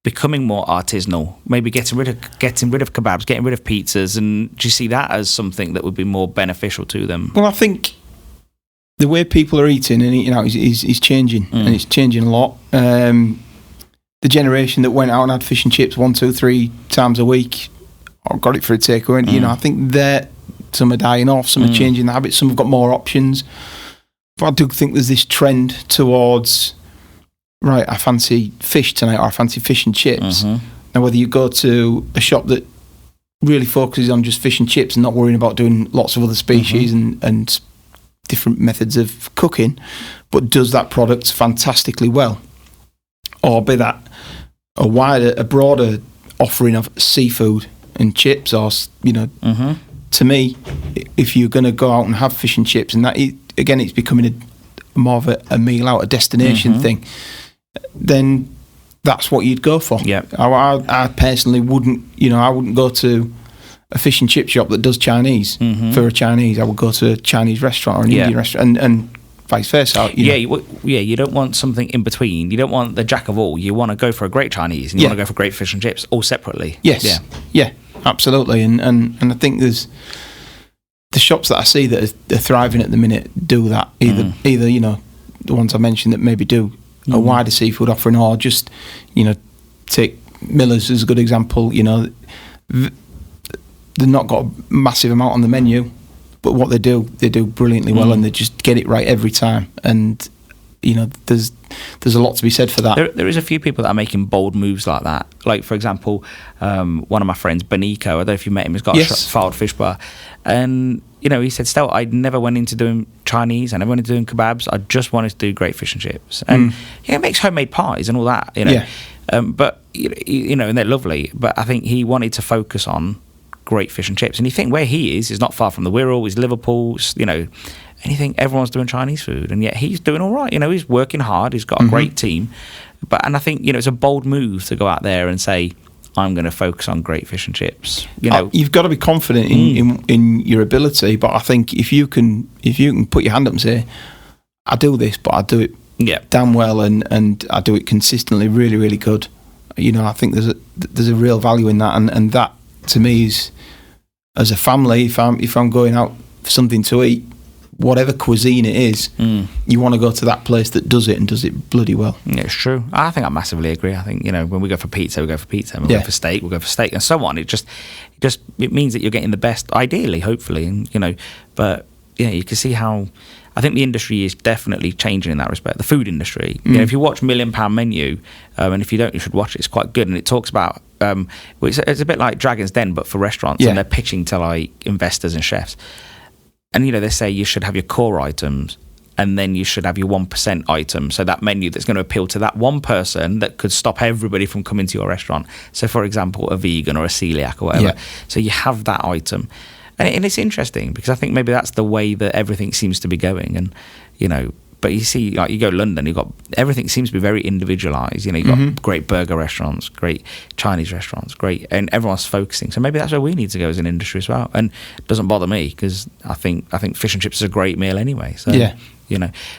becoming more artisanal, maybe getting rid of kebabs, getting rid of pizzas, and do you see that as something that would be more beneficial to them? Well, I think the way people are eating and eating out is changing, and it's changing a lot. the generation that went out and had fish and chips 1, 2, 3 times a week, or got it for a takeaway. I think that some are dying off, some are changing the habits, some have got more options. But I do think there's this trend towards, right, I fancy fish tonight, or I fancy fish and chips. Now, whether you go to a shop that really focuses on just fish and chips and not worrying about doing lots of other species and different methods of cooking, but does that product fantastically well, or be that a broader offering of seafood and chips, or to me, if you're going to go out and have fish and chips, and that again, it's becoming more of a meal out, a destination thing, then that's what you'd go for. Yeah, I personally wouldn't. I wouldn't go to a fish and chip shop that does Chinese for a Chinese. I would go to a Chinese restaurant or an Indian restaurant, and vice versa. You don't want something in between. You don't want the jack of all. You want to go for a great Chinese, and you want to go for great fish and chips, all separately. Yes. Yeah, absolutely. And I think there's the shops that I see that are thriving at the minute do that. Either the ones I mentioned that maybe do a wider seafood offering, or just take Miller's as a good example. They've not got a massive amount on the menu, but what they do brilliantly well, and they just get it right every time. And there's a lot to be said for that. There is a few people that are making bold moves like that. Like, for example, one of my friends, Benico, I don't know if you met him, he's got a filed fish bar. And, he said, Stel, I never went into doing Chinese, I never went into doing kebabs, I just wanted to do great fish and chips. And he makes homemade pies and all that, but, and they're lovely. But I think he wanted to focus on great fish and chips. And you think where he is not far from the Wirral, he's Liverpool, and you think everyone's doing Chinese food, and yet he's doing all right. He's working hard, he's got a great team. And I think, it's a bold move to go out there and say, I'm going to focus on great fish and chips. You've got to be confident in your ability, but I think if you can put your hand up and say, I do this, but I do it damn well, and I do it consistently really, really good. I think there's a real value in that, and that to me is, as a family, if I'm going out for something to eat, whatever cuisine it is, you want to go to that place that does it, and does it bloody well. Yeah, it's true. I think I massively agree. I think, when we go for pizza, we go for pizza. When we go for steak, we go for steak, and so on. It means that you're getting the best, ideally, hopefully, and but you can see how I think the industry is definitely changing in that respect. The food industry. If you watch £1 Million Menu, and if you don't, you should watch it. It's quite good, and it talks about it's a bit like Dragon's Den, but for restaurants, and they're pitching to like investors and chefs. And they say you should have your core items, and then you should have your 1% items. So that menu that's going to appeal to that one person that could stop everybody from coming to your restaurant. So, for example, a vegan or a celiac or whatever. Yeah. So you have that item, and it's interesting because I think maybe that's the way that everything seems to be going. And but you see, like, you go to London, you've got everything seems to be very individualised. You've got great burger restaurants, great Chinese restaurants, and everyone's focusing. So maybe that's where we need to go as an industry as well. And it doesn't bother me because I think fish and chips is a great meal anyway. So,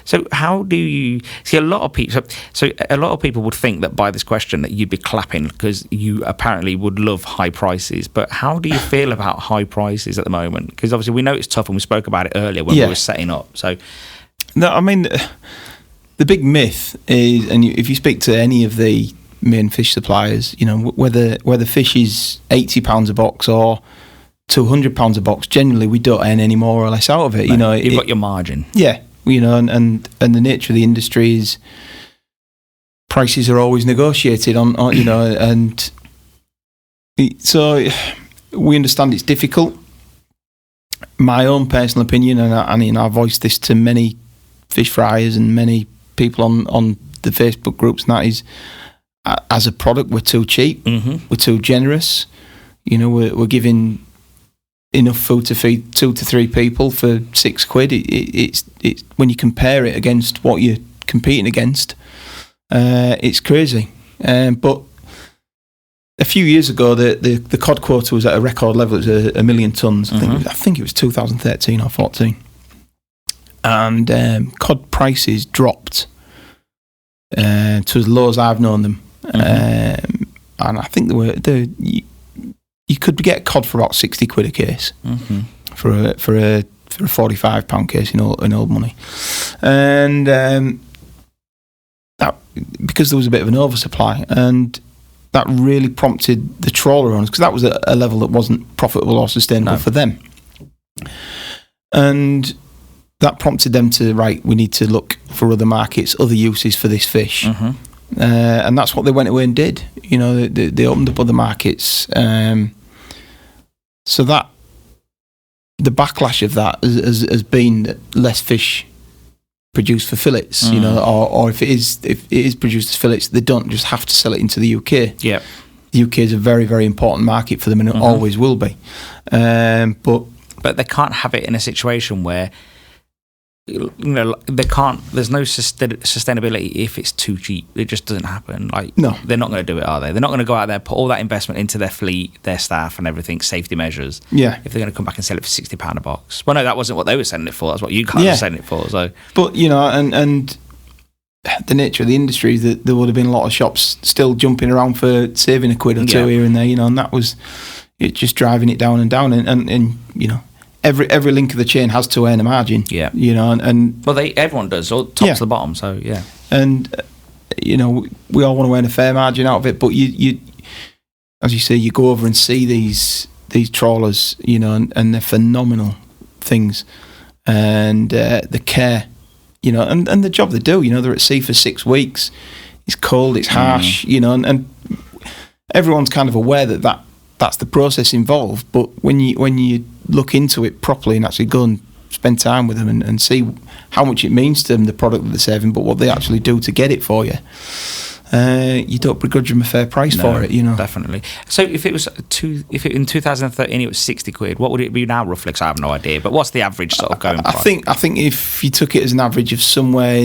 So how do you see a lot of people? So a lot of people would think that by this question that you'd be clapping because you apparently would love high prices. But how do you feel about high prices at the moment? Because obviously we know it's tough, and we spoke about it earlier when we were setting up. So. No, I mean, the big myth is, and if you speak to any of the main fish suppliers, whether fish is £80 a box or £200 a box, generally we don't earn any more or less out of it. You've got your margin. Yeah, and the nature of the industry is prices are always negotiated on and so we understand it's difficult. My own personal opinion, and I voiced this to many fish fryers and many people on the Facebook groups, and that is, as a product, we're too cheap, we're too generous. We're giving enough food to feed 2 to 3 people for £6. It's when you compare it against what you're competing against, it's crazy. But a few years ago, the cod quota was at a record level. It was 1 million tonnes. I think it was 2013 or 14. And cod prices dropped to as low as I've known them. And I think you could get cod for about £60 a case for a £45 case in old money. And that because there was a bit of an oversupply, and that really prompted the trawler owners, because that was a level that wasn't profitable or sustainable for them. And that prompted them to, we need to look for other markets, other uses for this fish. And that's what they went away and did. They opened up other markets. So that the backlash of that has been that less fish produced for fillets, or if it is produced as fillets, they don't just have to sell it into the UK. Yeah, the UK is a very, very important market for them, and it always will be. But they can't have it in a situation where they can't. There's no sustainability if it's too cheap. It just doesn't happen. No, they're not going to do it, are they? They're not going to go out there, put all that investment into their fleet, their staff, and everything, safety measures. Yeah, if they're going to come back and sell it for £60 a box. Well, no, that wasn't what they were selling it for. That's what you guys were selling it for. So, but and the nature of the industry is that there would have been a lot of shops still jumping around for saving a quid or two here and there. And that was it, just driving it down and down, and every link of the chain has to earn a margin. Yeah. And well, everyone does, or top to the bottom. So yeah. And we all want to earn a fair margin out of it, but you as you say, you go over and see these trawlers, and they're phenomenal things, and the care, and the job they do. They're at sea for 6 weeks. It's cold, it's harsh, and everyone's kind of aware that's the process involved. But when you look into it properly and actually go and spend time with them and see how much it means to them, the product that they're serving, but what they actually do to get it for you, you don't begrudge them a fair price for it. Definitely. So if it was in 2013 it was 60 quid, what would it be now roughly? Because I have no idea. But what's the average sort of going price? I think if you took it as an average of somewhere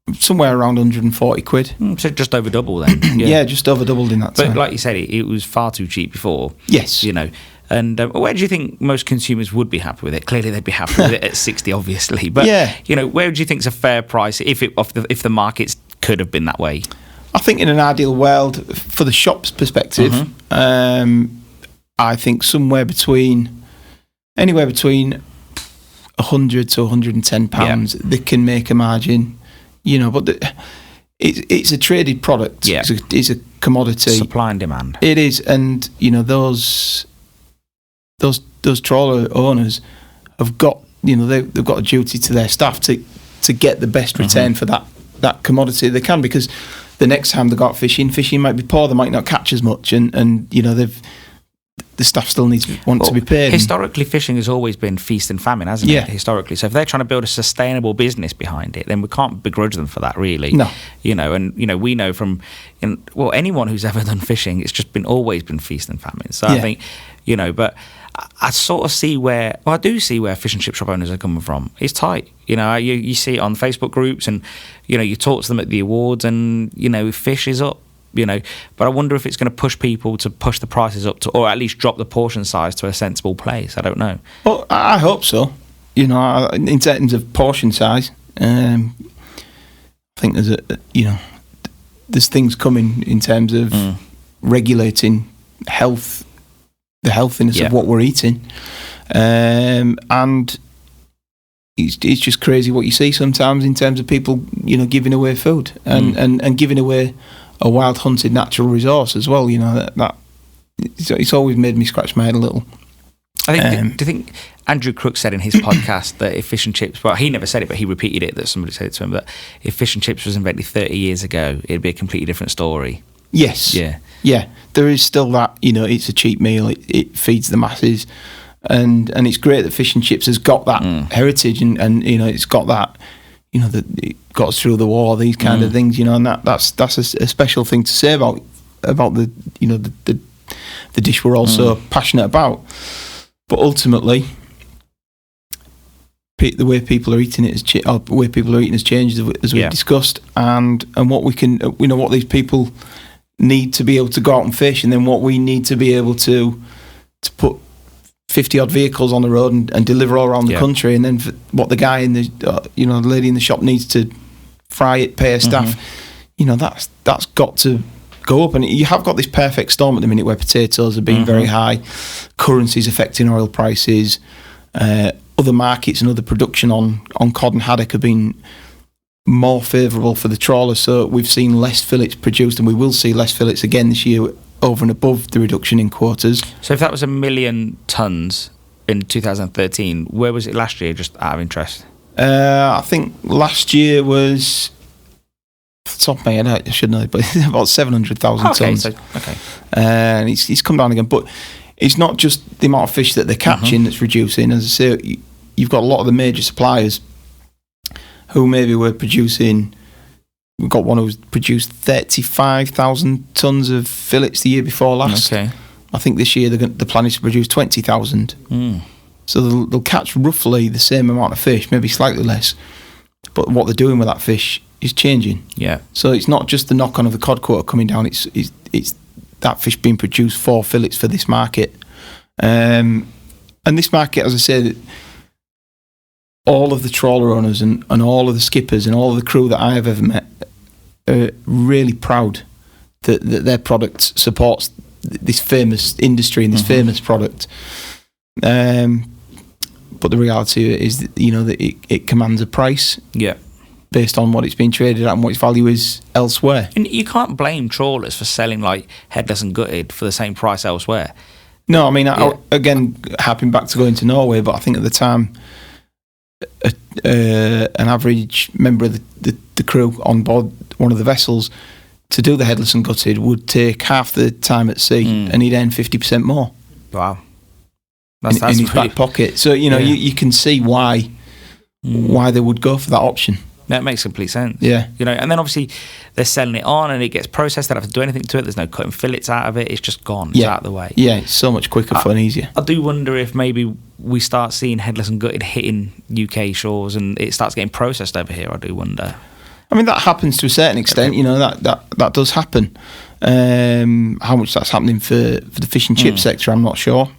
around 140 quid. So just over double then. Yeah, just over doubled in that time. But like you said, it was far too cheap before. Yes. And where do you think most consumers would be happy with it? Clearly they'd be happy with it at 60, obviously. But, where do you think is a fair price if the markets could have been that way? I think in an ideal world, for the shop's perspective, I think anywhere between 100 to 110 pounds, they can make a margin. But it's a traded product. Yeah. It's a commodity. Supply and demand. It is, and those trawler owners have got they've got a duty to their staff to get the best return for that commodity they can, because the next time they go out fishing might be poor, they might not catch as much, and the staff still want to be paid. Historically, fishing has always been feast and famine, hasn't it? Historically, so if they're trying to build a sustainable business behind it, then we can't begrudge them for that, really. No, we know from anyone who's ever done fishing, it's just always been feast and famine. So I think, but I sort of see I do see where fish and chip shop owners are coming from. It's tight, you see it on Facebook groups, and you talk to them at the awards, and fish is up. But I wonder if it's going to push people to push the prices up or at least drop the portion size to a sensible place. I don't know. Well, I hope so. In terms of portion size, I think there's things coming in terms of regulating the healthiness of what we're eating, and it's just crazy what you see sometimes in terms of people, giving away food and giving away a wild hunted natural resource as well. That it's always made me scratch my head a little. I think. Do you think Andrew Crook said in his podcast that if fish and chips? Well, he never said it, but he repeated it. That somebody said it to him. That if fish and chips was invented 30 years ago, it'd be a completely different story. Yes. Yeah. There is still that. It's a cheap meal. It feeds the masses, and it's great that fish and chips has got that heritage, and it's got that. That it got us through the war, these kind of things, and that's a special thing to say about the the dish we're all so passionate about. But ultimately, the way people are eating it has changed, as we've discussed, and what we can, what these people need to be able to go out and fish, and then what we need to be able to put 50 odd vehicles on the road and deliver all around the country, and then what the guy in the the lady in the shop needs to fry it, pay her staff, that's got to go up. And you have got this perfect storm at the minute where potatoes are being very high, currencies affecting oil prices, other markets and other production on cod and haddock have been more favourable for the trawlers. So we've seen less fillets produced, and we will see less fillets again this year over and above the reduction in quotas. So if that was 1 million tonnes in 2013, where was it last year, just out of interest? I think last year was, off the top of my head, I should know, but about 700,000 tonnes. Okay. And it's come down again. But it's not just the amount of fish that they're catching that's reducing. As I say, you've got a lot of the major suppliers who maybe were producing. We've got one who's produced 35,000 tonnes of fillets the year before last. Okay. I think this year the plan is to produce 20,000. So they'll catch roughly the same amount of fish, maybe slightly less. But what they're doing with that fish is changing. Yeah. So it's not just the knock-on of the cod quota coming down. It's that fish being produced for fillets for this market. And this market, as I said, all of the trawler owners and all of the skippers and all of the crew that I have ever met are really proud that their product supports this famous industry and this famous product. But the reality is that, that it commands a price. Yeah. Based on what it's been traded at and what its value is elsewhere. And you can't blame trawlers for selling like headless and gutted for the same price elsewhere. No, I mean, again, harping back to going to Norway, but I think at the time, an average member of the crew on board one of the vessels to do the headless and gutted would take half the time at sea, and he'd earn 50% more. Wow. That's in his back pocket. So, you can see why they would go for that option. That makes complete sense. Yeah. And then obviously they're selling it on and it gets processed. They don't have to do anything to it. There's no cutting fillets out of it. It's just gone. It's out of the way. Yeah, it's so much quicker, fun, and easier. I do wonder if maybe we start seeing headless and gutted hitting UK shores and it starts getting processed over here. I do wonder. I mean, that happens to a certain extent. That does happen. How much that's happening for the fish and chip sector, I'm not sure.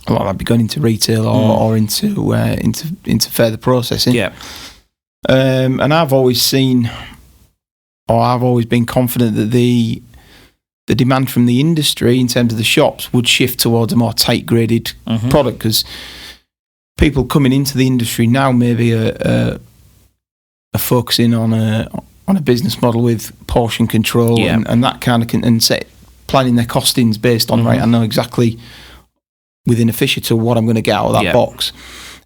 A lot of that be going into retail or into further processing. Yeah. And I've always been confident that the demand from the industry in terms of the shops would shift towards a more tight graded product, because people coming into the industry now maybe are focusing on a business model with portion control and that kind of planning their costings based on right. I know exactly within a fish or two what I'm going to get out of that box,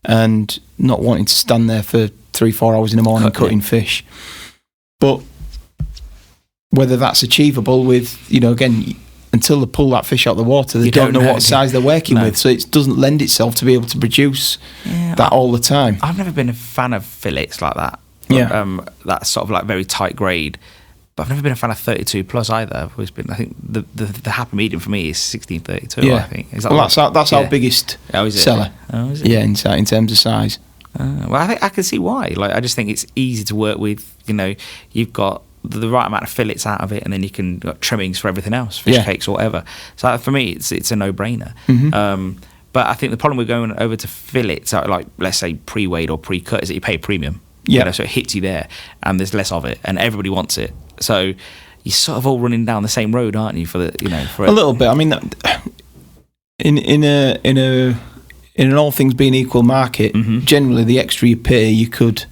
and not wanting to stand there for 3-4 hours in the morning cutting fish. But whether that's achievable with, again, until they pull that fish out of the water, they don't know what size they're working with, so it doesn't lend itself to be able to produce that all the time. I've never been a fan of fillets like that. That's sort of like very tight grade. But I've never been a fan of 32 plus either. I've always been. I think the happy medium for me is 1632. Yeah. I think. Is that that's our biggest seller. Oh, is it? Yeah, in terms of size. Well, I think I can see why. Like, I just think it's easy to work with. You've got the right amount of fillets out of it, and then you can got trimmings for everything else, fish cakes or whatever. So for me, it's a no-brainer. But I think the problem with going over to fillets, like let's say pre-weighed or pre-cut, is that you pay a premium. Yeah. So it hits you there, and there's less of it, and everybody wants it. So you're sort of all running down the same road, aren't you? For a little bit. I mean, in an all things being equal market, generally the extra you pay, you could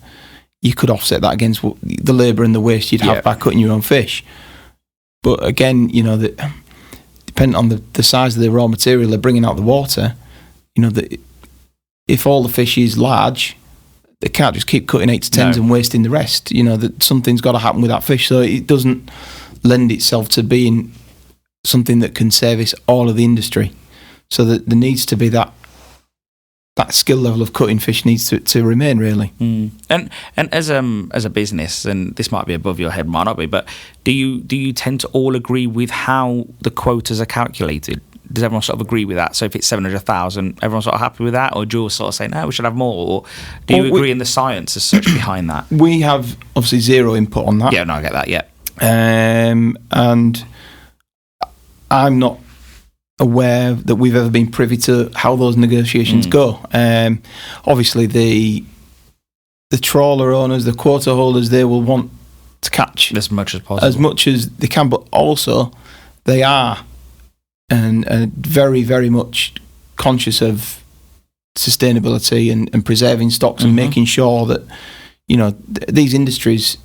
offset that against the labour and the waste you'd have by cutting your own fish. But again, depending on the size of the raw material they're bringing out the water, that if all the fish is large, they can't just keep cutting 8 to 10s and wasting the rest. That something's got to happen with that fish, so it doesn't lend itself to being something that can service all of the industry. So that there needs to be that skill level of cutting fish needs to remain, really. And as a business, and this might be above your head, might not be, but do you tend to all agree with how the quotas are calculated? Does everyone sort of agree with that? So if it's 700,000, everyone's sort of happy with that, or do you sort of say no, we should have more? Or do you agree in the science as such behind that? We have obviously zero input on that. Yeah, no, I get that. Yeah, and I'm not aware that we've ever been privy to how those negotiations go. Obviously, the trawler owners, the quota holders, they will want to catch as much as possible, as much as they can, but also they are and very, very much conscious of sustainability and preserving stocks and making sure that these industries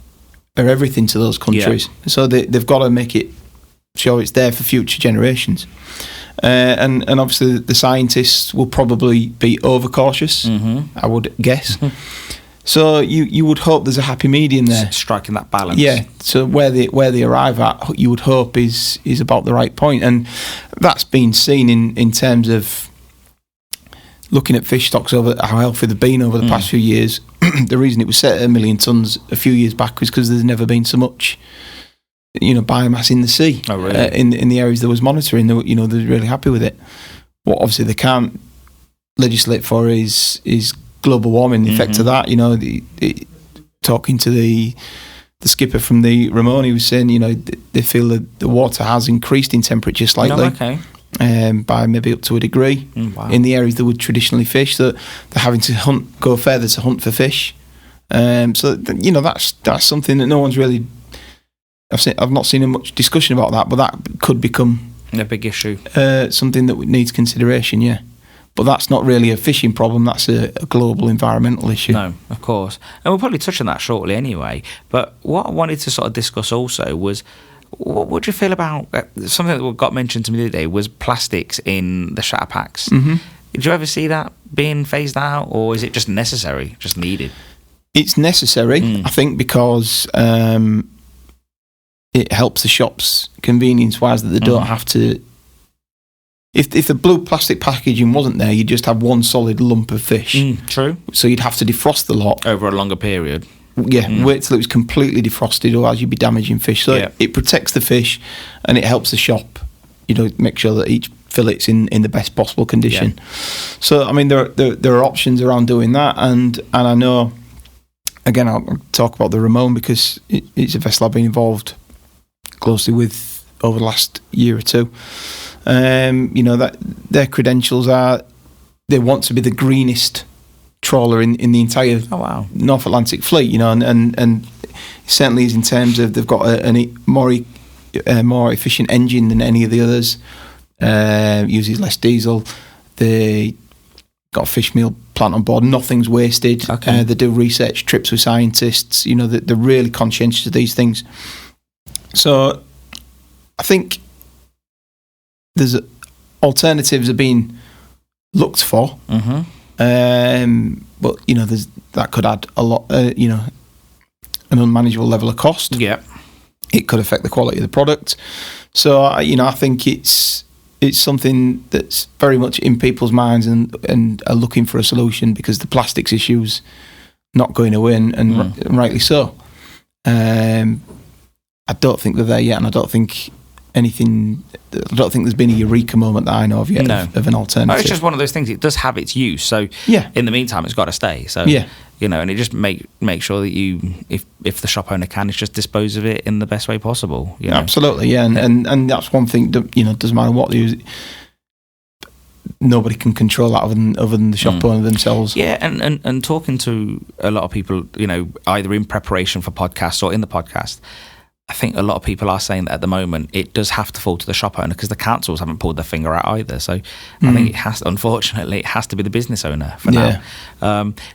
are everything to those countries. Yeah. So they've got to make it sure it's there for future generations. And obviously the scientists will probably be overcautious, I would guess. So you would hope there's a happy medium there, striking that balance. Yeah. So where they arrive at, you would hope is about the right point, and that's been seen in terms of looking at fish stocks over how healthy they've been over the past few years. The reason it was set at 1 million tonnes a few years back was because there's never been so much, biomass in the sea. Oh, really? In the areas that was monitoring. They're really happy with it. What obviously they can't legislate for is global warming, the effect of that. Talking to the skipper from the Ramon, he was saying, they feel that the water has increased in temperature slightly. Oh, okay. By maybe up to a degree in the areas that would traditionally fish. So they're having to go further to hunt for fish. So that's something that no one's really. I've not seen much discussion about that, but that could become a big issue. Something that needs consideration. Yeah. But that's not really a fishing problem, that's a global environmental issue. No, of course. And we'll probably touch on that shortly anyway. But what I wanted to sort of discuss also was, what do you feel about something that got mentioned to me the other day was plastics in the shatter packs? Mm-hmm. Did you ever see that being phased out, or is it just necessary, just needed? It's necessary, I think, because it helps the shops convenience-wise that they don't have to. If the blue plastic packaging wasn't there, you'd just have one solid lump of fish. True. So you'd have to defrost the lot over a longer period. Yeah, wait till it was completely defrosted, or else you'd be damaging fish. So it protects the fish, and it helps the shop, make sure that each fillet's in the best possible condition. Yeah. So, I mean, there are options around doing that, and I know, again, I'll talk about the Ramon because it's a vessel I've been involved closely with over the last year or two. That their credentials are, they want to be the greenest trawler in the entire North Atlantic fleet, and it certainly is in terms of they've got a more efficient engine than any of the others, uses less diesel, they got a fish meal plant on board, nothing's wasted. They do research trips with scientists, they're really conscientious of these things. So I think there's alternatives are being looked for. But that could add a lot, an unmanageable level of cost. Yeah, it could affect the quality of the product. So I think it's something that's very much in people's minds and are looking for a solution, because the plastics issue's not going away, and rightly so. I don't think they're there yet, and I don't think there's been a eureka moment that I know of yet of an alternative. It's just one of those things. It does have its use. So in the meantime, it's got to stay. So and it just make sure that you, if the shop owner can, it's just dispose of it in the best way possible. Absolutely, yeah. And that's one thing that doesn't matter what they use. Nobody can control that other than the shop owner themselves. Yeah, and talking to a lot of people, either in preparation for podcasts or in the podcast, I think a lot of people are saying that at the moment it does have to fall to the shop owner, because the councils haven't pulled their finger out either. So I think unfortunately, it has to be the business owner for now.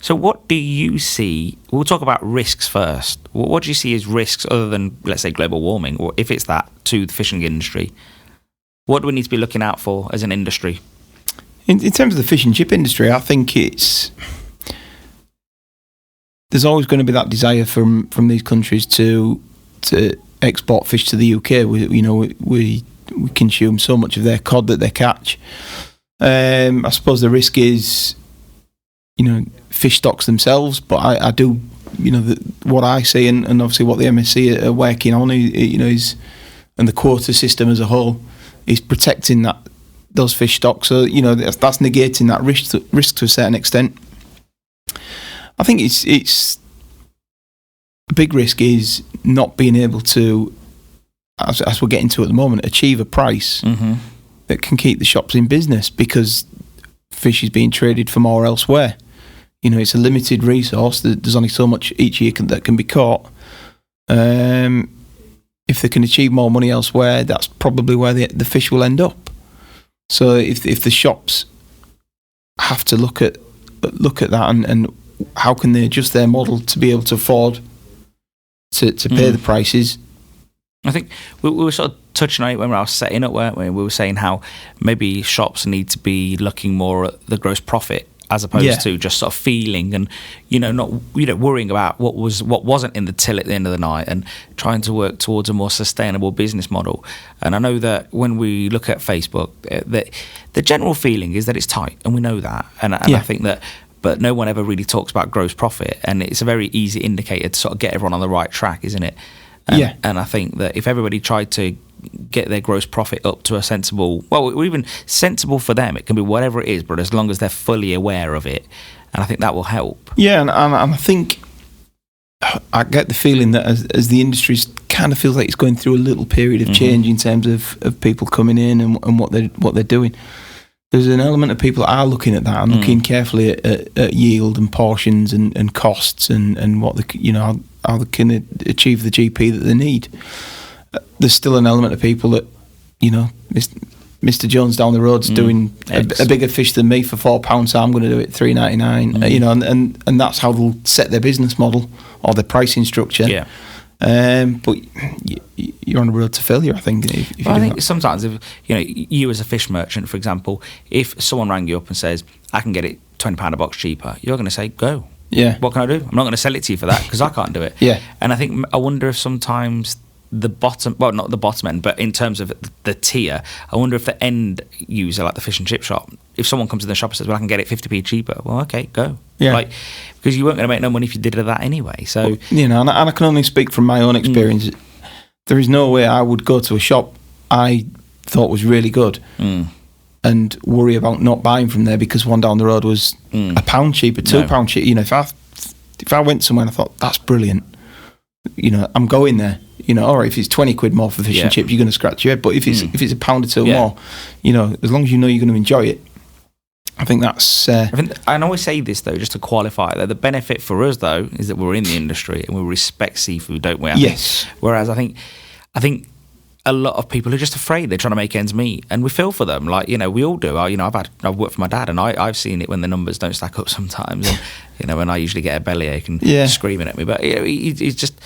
So what do you see? We'll talk about risks first. What do you see as risks other than, let's say, global warming, or if it's that, to the fishing industry? What do we need to be looking out for as an industry? In terms of the fish and chip industry, I think there's always going to be that desire from these countries to export fish to the UK. We consume so much of their cod that they catch. I suppose the risk is, fish stocks themselves, but I do, what I see and obviously what the MSC are working on, is, and the quota system as a whole is protecting those fish stocks. So that's negating that risk to a certain extent. I think it's a big risk is not being able to, as we're getting to at the moment, achieve a price that can keep the shops in business, because fish is being traded for more elsewhere. It's a limited resource. There's only so much each year that can be caught. If they can achieve more money elsewhere, that's probably where the fish will end up. So if the shops have to look at that and how can they adjust their model to be able to afford to pay the prices? I think we were sort of touching on it when we were setting up, weren't we? We were saying how maybe shops need to be looking more at the gross profit as opposed to just sort of feeling and, not, worrying about what wasn't in the till at the end of the night, and trying to work towards a more sustainable business model. And I know that when we look at Facebook, the general feeling is that it's tight, and we know that. And I think that, but no one ever really talks about gross profit, and it's a very easy indicator to sort of get everyone on the right track, isn't it? And I think that if everybody tried to get their gross profit up to a sensible, or even sensible for them, it can be whatever it is, but as long as they're fully aware of it, and I think that will help. Yeah, and I think I get the feeling that as the industry kind of feels like it's going through a little period of change in terms of people coming in and what they're doing. There's an element of people that are looking at that and looking carefully at yield and portions and costs and what how they can achieve the GP that they need. There's still an element of people that, Mr. Jones down the road's doing a bigger fish than me for £4, so I'm going to do it $3.99. And that's how they'll set their business model or their pricing structure. Yeah. But you're on the road to failure, I think. I think sometimes, if you as a fish merchant, for example, if someone rang you up and says, "I can get it £20 a box cheaper," you're going to say, "Go." Yeah. What can I do? I'm not going to sell it to you for that because I can't do it. Yeah. And I wonder if sometimes the bottom, well, not the bottom end, but in terms of the tier, I wonder if the end user, like the fish and chip shop, if someone comes in the shop and says, "Well, I can get it 50p cheaper," well, okay, go. Yeah. Because you weren't going to make no money if you did that anyway. So and I can only speak from my own experience. There is no way I would go to a shop I thought was really good and worry about not buying from there because one down the road was £1 cheaper, £2 cheaper. If I went somewhere and I thought that's brilliant, I'm going there. Or if it's 20 quid more for fish and chips, you're going to scratch your head. But if it's £1 or two more, as long as you're going to enjoy it, I think that's. I always say this though, just to qualify that the benefit for us though is that we're in the industry and we respect seafood, don't we? Yes. Whereas I think a lot of people are just afraid. They're trying to make ends meet, and we feel for them. We all do. I've worked for my dad, and I've seen it when the numbers don't stack up sometimes. And when I usually get a bellyache and screaming at me, but it's just.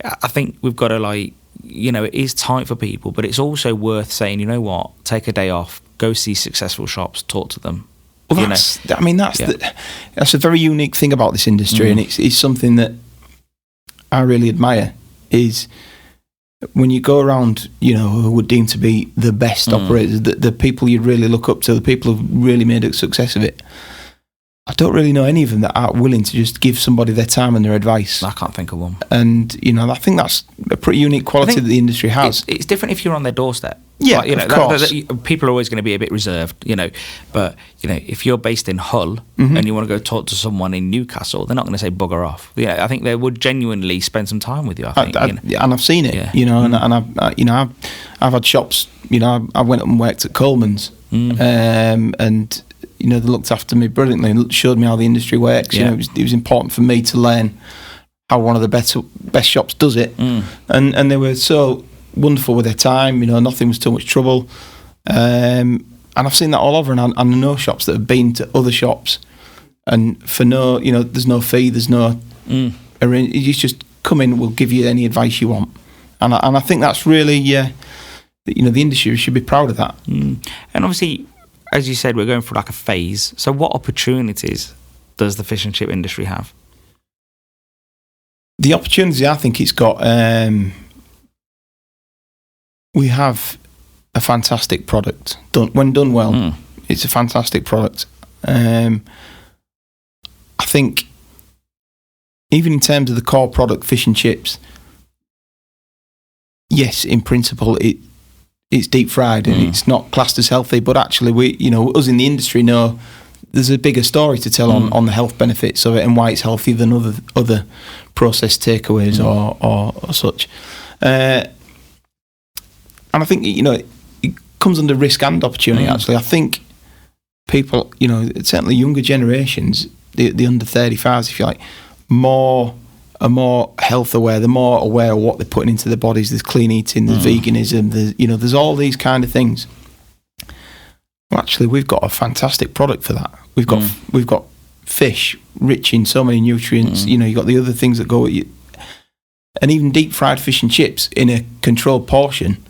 I think we've got to it is tight for people, but it's also worth saying, you know what, take a day off, go see successful shops, talk to them. Well, that's a very unique thing about this industry, and it's something that I really admire. Is when you go around, who would deem to be the best operators, the people you really look up to, the people who've really made a success of it. I don't really know any of them that are willing to just give somebody their time and their advice. I can't think of one. And, I think that's a pretty unique quality that the industry has. It's different if you're on their doorstep. Yeah, of course. People are always going to be a bit reserved, But, if you're based in Hull and you want to go talk to someone in Newcastle, they're not going to say bugger off. Yeah, I think they would genuinely spend some time with you, I think. And I've seen it, and I've had shops, I went up and worked at Coleman's and... they looked after me brilliantly and showed me how the industry works. Yeah. It was important for me to learn how one of the best shops does it. And they were so wonderful with their time. Nothing was too much trouble. And I've seen that all over. And I know shops that have been to other shops, and for no, there's no fee, there's no. You just come in, we'll give you any advice you want. And I think that's really, the industry should be proud of that. And obviously, as you said, we're going through a phase. So what opportunities does the fish and chip industry have? The opportunity I think it's got, we have a fantastic product. When done well, it's a fantastic product. I think even in terms of the core product, fish and chips, yes, in principle, it's deep fried and it's not classed as healthy, but actually us in the industry know there's a bigger story to tell on the health benefits of it and why it's healthier than other processed takeaways or such. And I think it comes under risk and opportunity. Actually, I think people, certainly younger generations, the under 35s, if you like, are more health aware. They're more aware of what they're putting into their bodies. There's clean eating, there's veganism, there's all these kind of things. Well, actually, we've got a fantastic product for that. We've got fish, rich in so many nutrients. You know, you got the other things that go with you. And even deep fried fish and chips in a controlled portion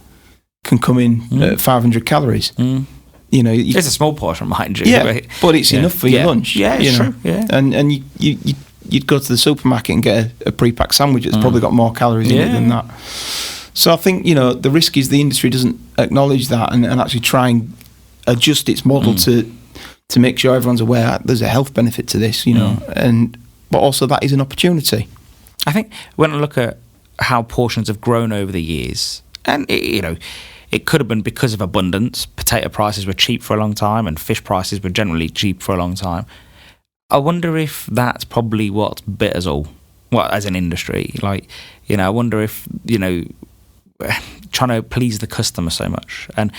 can come in at 500 calories. You know, it's a small portion, mind you. Yeah, but it's enough for your lunch. Yeah, it's true. Yeah, and you'd go to the supermarket and get a pre-packed sandwich that's probably got more calories in it than that. So I think, you know, the risk is the industry doesn't acknowledge that and actually try and adjust its model to make sure everyone's aware there's a health benefit to this, you know, but also that is an opportunity. I think when I look at how portions have grown over the years, and it could have been because of abundance. Potato prices were cheap for a long time, and fish prices were generally cheap for a long time. I wonder if that's probably what bit us all, well, as an industry. Like, you know, I wonder if, you know, trying to please the customer so much. And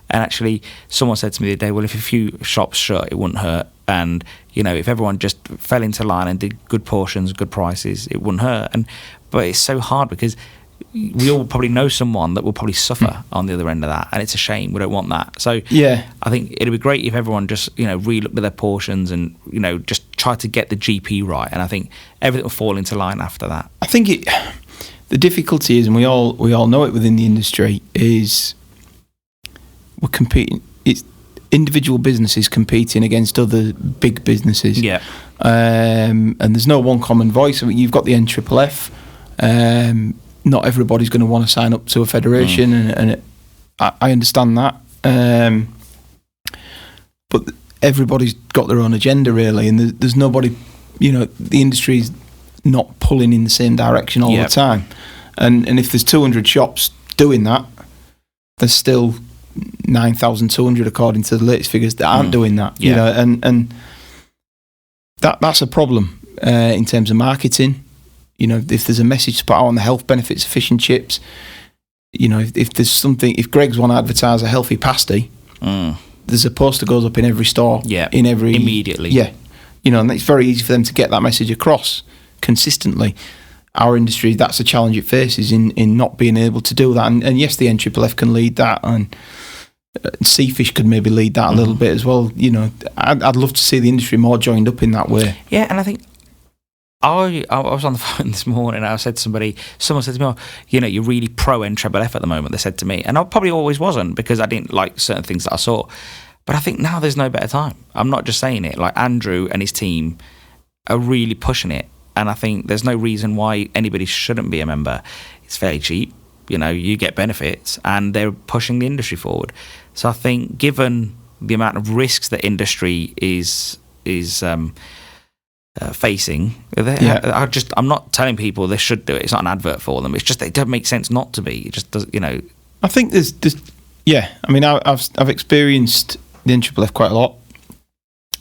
actually, someone said to me the other day, well, if a few shops shut, it wouldn't hurt. And, you know, if everyone just fell into line and did good portions, good prices, it wouldn't hurt. But it's so hard because we all probably know someone that will probably suffer on the other end of that, and it's a shame. We don't want that. So yeah, I think it'd be great if everyone just, you know, re-looked at their portions and, you know, just try to get the GP right, and I think everything will fall into line after that. I think the difficulty is, and we all know it within the industry, is we're competing. It's individual businesses competing against other big businesses. Yeah. And there's no one common voice. I mean, you've got the NFFF. Not everybody's going to want to sign up to a federation, and I understand that. But everybody's got their own agenda, really, and there's nobody, you know, the industry's not pulling in the same direction all the time. And if there's 200 shops doing that, there's still 9,200 according to the latest figures that aren't doing that. You know, and that's a problem in terms of marketing. You know, if there's a message to put out on the health benefits of fish and chips, you know, if there's something, if Greggs want to advertise a healthy pasty, there's a poster goes up in every store, in every immediately, you know, and it's very easy for them to get that message across consistently. Our industry, that's a challenge it faces in not being able to do that, and yes, the NFFF can lead that, and Seafish could maybe lead that a little bit as well. You know, I'd love to see the industry more joined up in that way. Yeah, and I think I was on the phone this morning and I said to someone said to me, oh, you know, you're really pro NFFF at the moment, they said to me. And I probably always wasn't, because I didn't like certain things that I saw. But I think now there's no better time. I'm not just saying it. Like, Andrew and his team are really pushing it. And I think there's no reason why anybody shouldn't be a member. It's fairly cheap. You know, you get benefits, and they're pushing the industry forward. So I think, given the amount of risks that industry is facing, I'm not telling people they should do it. It's not an advert for them. It's just that it doesn't make sense not to be. It just does, you know. I think there's I mean, I've experienced the NFFF quite a lot,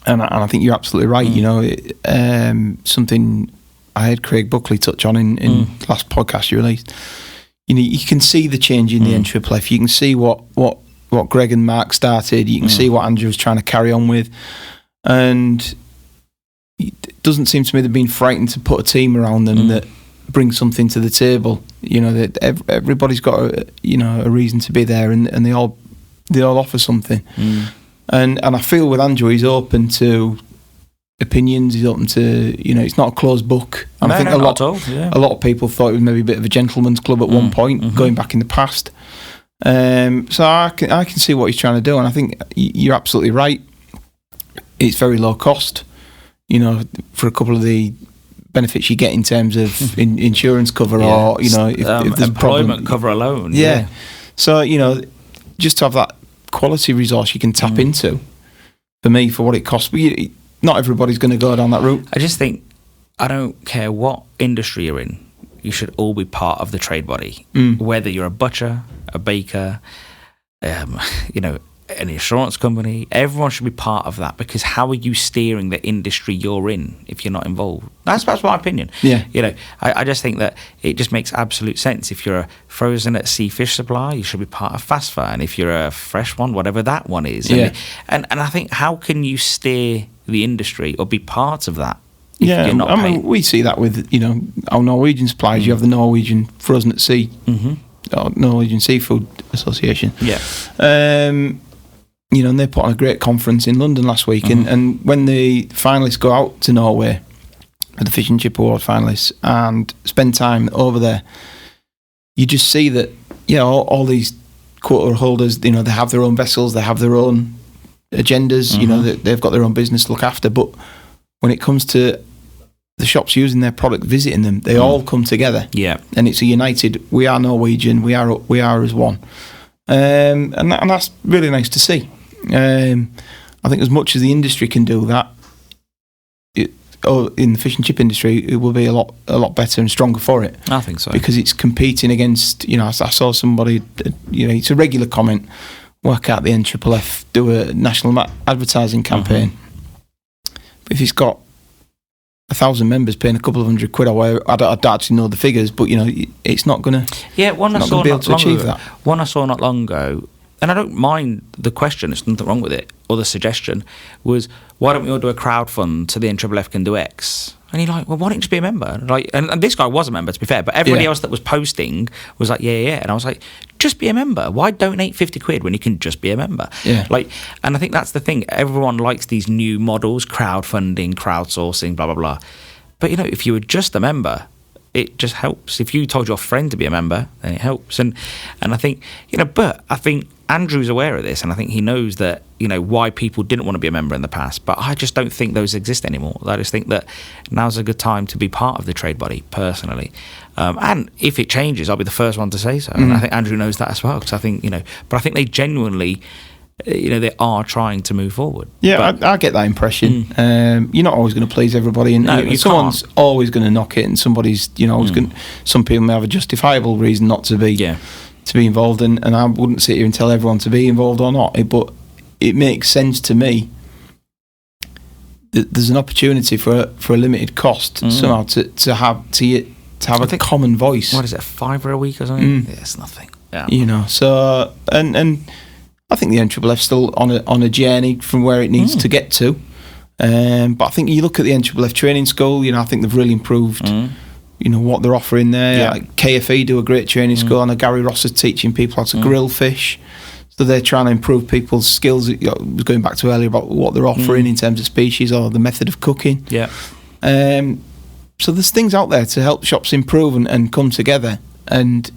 and I think you're absolutely right. You know, something I heard Craig Buckley touch on in last podcast you released. You know, you can see the change in the NFFF. You can see what Greg and Mark started. You can see what Andrew was trying to carry on with, and it doesn't seem to me they've been frightened to put a team around them that bring something to the table. You know, that everybody's got a reason to be there, and they all offer something. And I feel with Andrew, he's open to opinions. He's open to, you know, it's not a closed book. And I think a lot of people thought it was maybe a bit of a gentleman's club at one point, going back in the past. So I can see what he's trying to do, and I think you're absolutely right. It's very low cost. You know, for a couple of the benefits you get in terms of insurance cover, or, you know, if there's employment cover alone. So, you know, just to have that quality resource you can tap into, for me, for what it costs. But not everybody's going to go down that route. I just think, I don't care what industry you're in, you should all be part of the trade body. Whether you're a butcher, a baker, you know, an insurance company, everyone should be part of that, because how are you steering the industry you're in if you're not involved? That's my opinion. Yeah. You know, I just think that it just makes absolute sense. If you're a frozen at sea fish supplier, you should be part of FASFA, and if you're a fresh one, whatever that one is. Yeah. And I think, how can you steer the industry or be part of that if you're not I mean, we see that with, you know, our Norwegian suppliers. You have the Norwegian Frozen at Sea, or Norwegian Seafood Association. Yeah. and they put on a great conference in London last week. And when the finalists go out to Norway, the Fish and Chip Award finalists, and spend time over there, you just see that, all these quota holders, they have their own vessels, they have their own agendas, they've got their own business to look after. But when it comes to the shops using their product, visiting them, they all come together. Yeah. And it's a united, we are Norwegian, we are as one. And that's really nice to see. I think as much as the industry can do that, in the fish and chip industry, it will be a lot better and stronger for it. I think so. Because it's competing against, I saw somebody, it's a regular comment, work out the NFFF, do a national advertising campaign. But if it's got 1,000 members paying a couple of £100 or whatever, I don't actually know the figures, but it's not going to. Yeah, one I saw be able to achieve that. One I saw not long ago, and I don't mind the question. There's nothing wrong with it, or the suggestion was, why don't we all do a crowdfund so the NFFF can do X? And you're like, well, why don't you just be a member? And this guy was a member, to be fair, but everybody else that was posting was like, yeah. And I was like, just be a member. Why donate £50 when you can just be a member? Yeah. And I think that's the thing. Everyone likes these new models, crowdfunding, crowdsourcing, blah, blah, blah. But, if you were just a member, it just helps. If you told your friend to be a member, then it helps. And I think, but I think Andrew's aware of this, and I think he knows that, why people didn't want to be a member in the past. But I just don't think those exist anymore. I just think that now's a good time to be part of the trade body, personally. And if it changes, I'll be the first one to say so. And I think Andrew knows that as well, because I think, but I think they genuinely, they are trying to move forward. Yeah, I get that impression. You're not always going to please everybody, and someone's always going to knock it, and somebody's, always going. Some people may have a justifiable reason not to be. Yeah. To be involved, and I wouldn't sit here and tell everyone to be involved or not, but it makes sense to me that there's an opportunity for a limited cost somehow to have a common voice. What is it, £5 a week or something? Yeah, it's nothing. Yeah. So and I think the NFF's still on a journey from where it needs to get to. But I think you look at the NFF training school, I think they've really improved. What they're offering there. Yeah. KFE do a great training school. I know Gary Ross is teaching people how to grill fish. So they're trying to improve people's skills. Going back to earlier about what they're offering in terms of species or the method of cooking. Yeah. So there's things out there to help shops improve and come together. And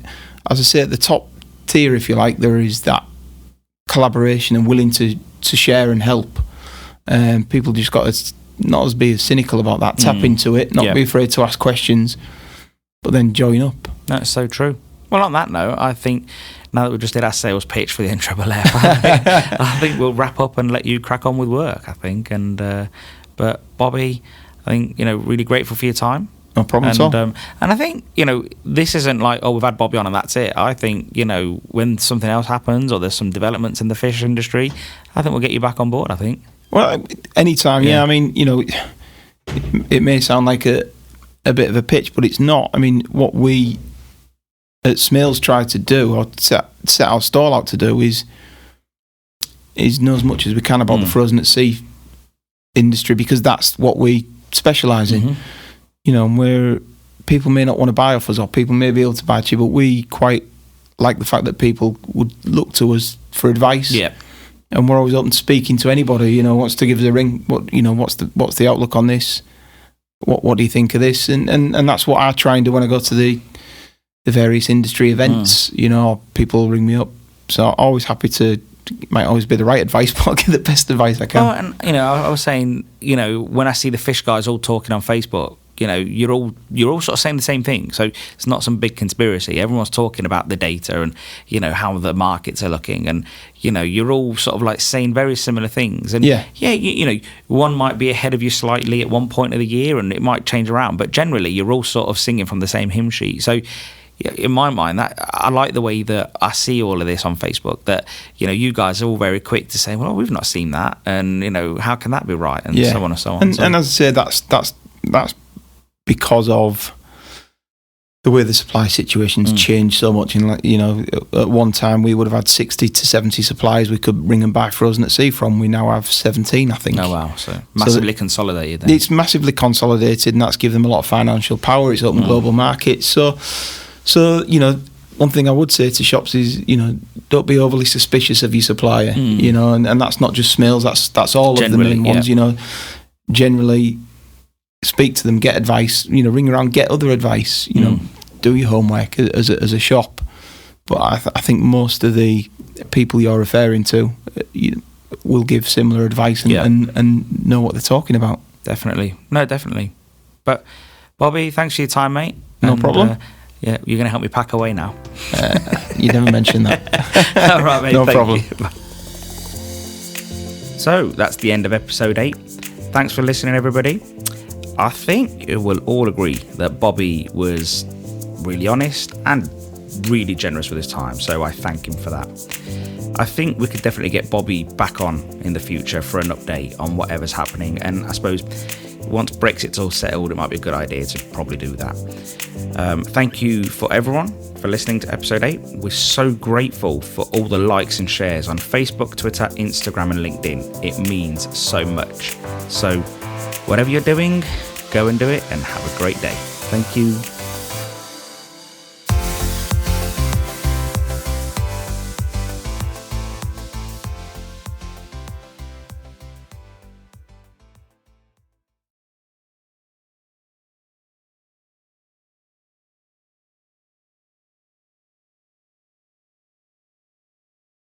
as I say, at the top tier, if you like, there is that collaboration and willing to share and help. People just got to not be as cynical about that. Tap into it, not be afraid to ask questions, but then join up. That's so true. Well, on that note, I think now that we just did our sales pitch for the NFFF, I think we'll wrap up and let you crack on with work, I think. And but Bobby, I think, really grateful for your time. No problem at all. And I think, this isn't like, we've had Bobby on and that's it. I think, when something else happens or there's some developments in the fish industry, I think we'll get you back on board, I think. Well, anytime, yeah. I mean, it may sound like a bit of a pitch, but it's not. I mean, what we at Smales try to do, or set our stall out to do, is know as much as we can about the frozen at sea industry, because that's what we specialise in. Where people may not want to buy off us, or people may be able to buy cheap, but we quite like the fact that people would look to us for advice. Yeah. And we're always open to speaking to anybody, wants to give us a ring. What's the outlook on this? What do you think of this? And that's what I try and do when I go to the various industry events. People ring me up. So I'm always happy to. Might always be the right advice, but I'll give the best advice I can. Oh, and I was saying, when I see the fish guys all talking on Facebook, you're all sort of saying the same thing. So it's not some big conspiracy. Everyone's talking about the data and how the markets are looking, and you're all sort of like saying very similar things. And one might be ahead of you slightly at one point of the year, and it might change around. But generally, you're all sort of singing from the same hymn sheet. So in my mind, that I like the way that I see all of this on Facebook, that you guys are all very quick to say, well, we've not seen that, and how can that be right, and so on and so on. And as I say, that's because of the way the supply situation's changed so much. And at one time we would have had 60 to 70 suppliers we could bring and buy frozen at sea from. We now have 17, I think. Oh wow! So massively consolidated. Then. It's massively consolidated, and that's given them a lot of financial power. It's opened global markets. So one thing I would say to shops is, don't be overly suspicious of your supplier, and that's not just Smales, that's all generally, of the main ones, generally speak to them, get advice, ring around, get other advice, do your homework as a shop. But I think most of the people you're referring to will give similar advice and know what they're talking about. Definitely. No, definitely. But Bobby, thanks for your time, mate. No problem. Yeah, you're going to help me pack away now. You never mentioned that. All right, mate. No problem. So that's the end of episode 8. Thanks for listening, everybody. I think you will all agree that Bobby was really honest and really generous with his time, so I thank him for that. I think we could definitely get Bobby back on in the future for an update on whatever's happening, and I suppose once Brexit's all settled, it might be a good idea to probably do that. Thank you for everyone for listening to episode 8. We're so grateful for all the likes and shares on Facebook, Twitter, Instagram and LinkedIn. It means so much. So whatever you're doing, go and do it and have a great day. Thank you.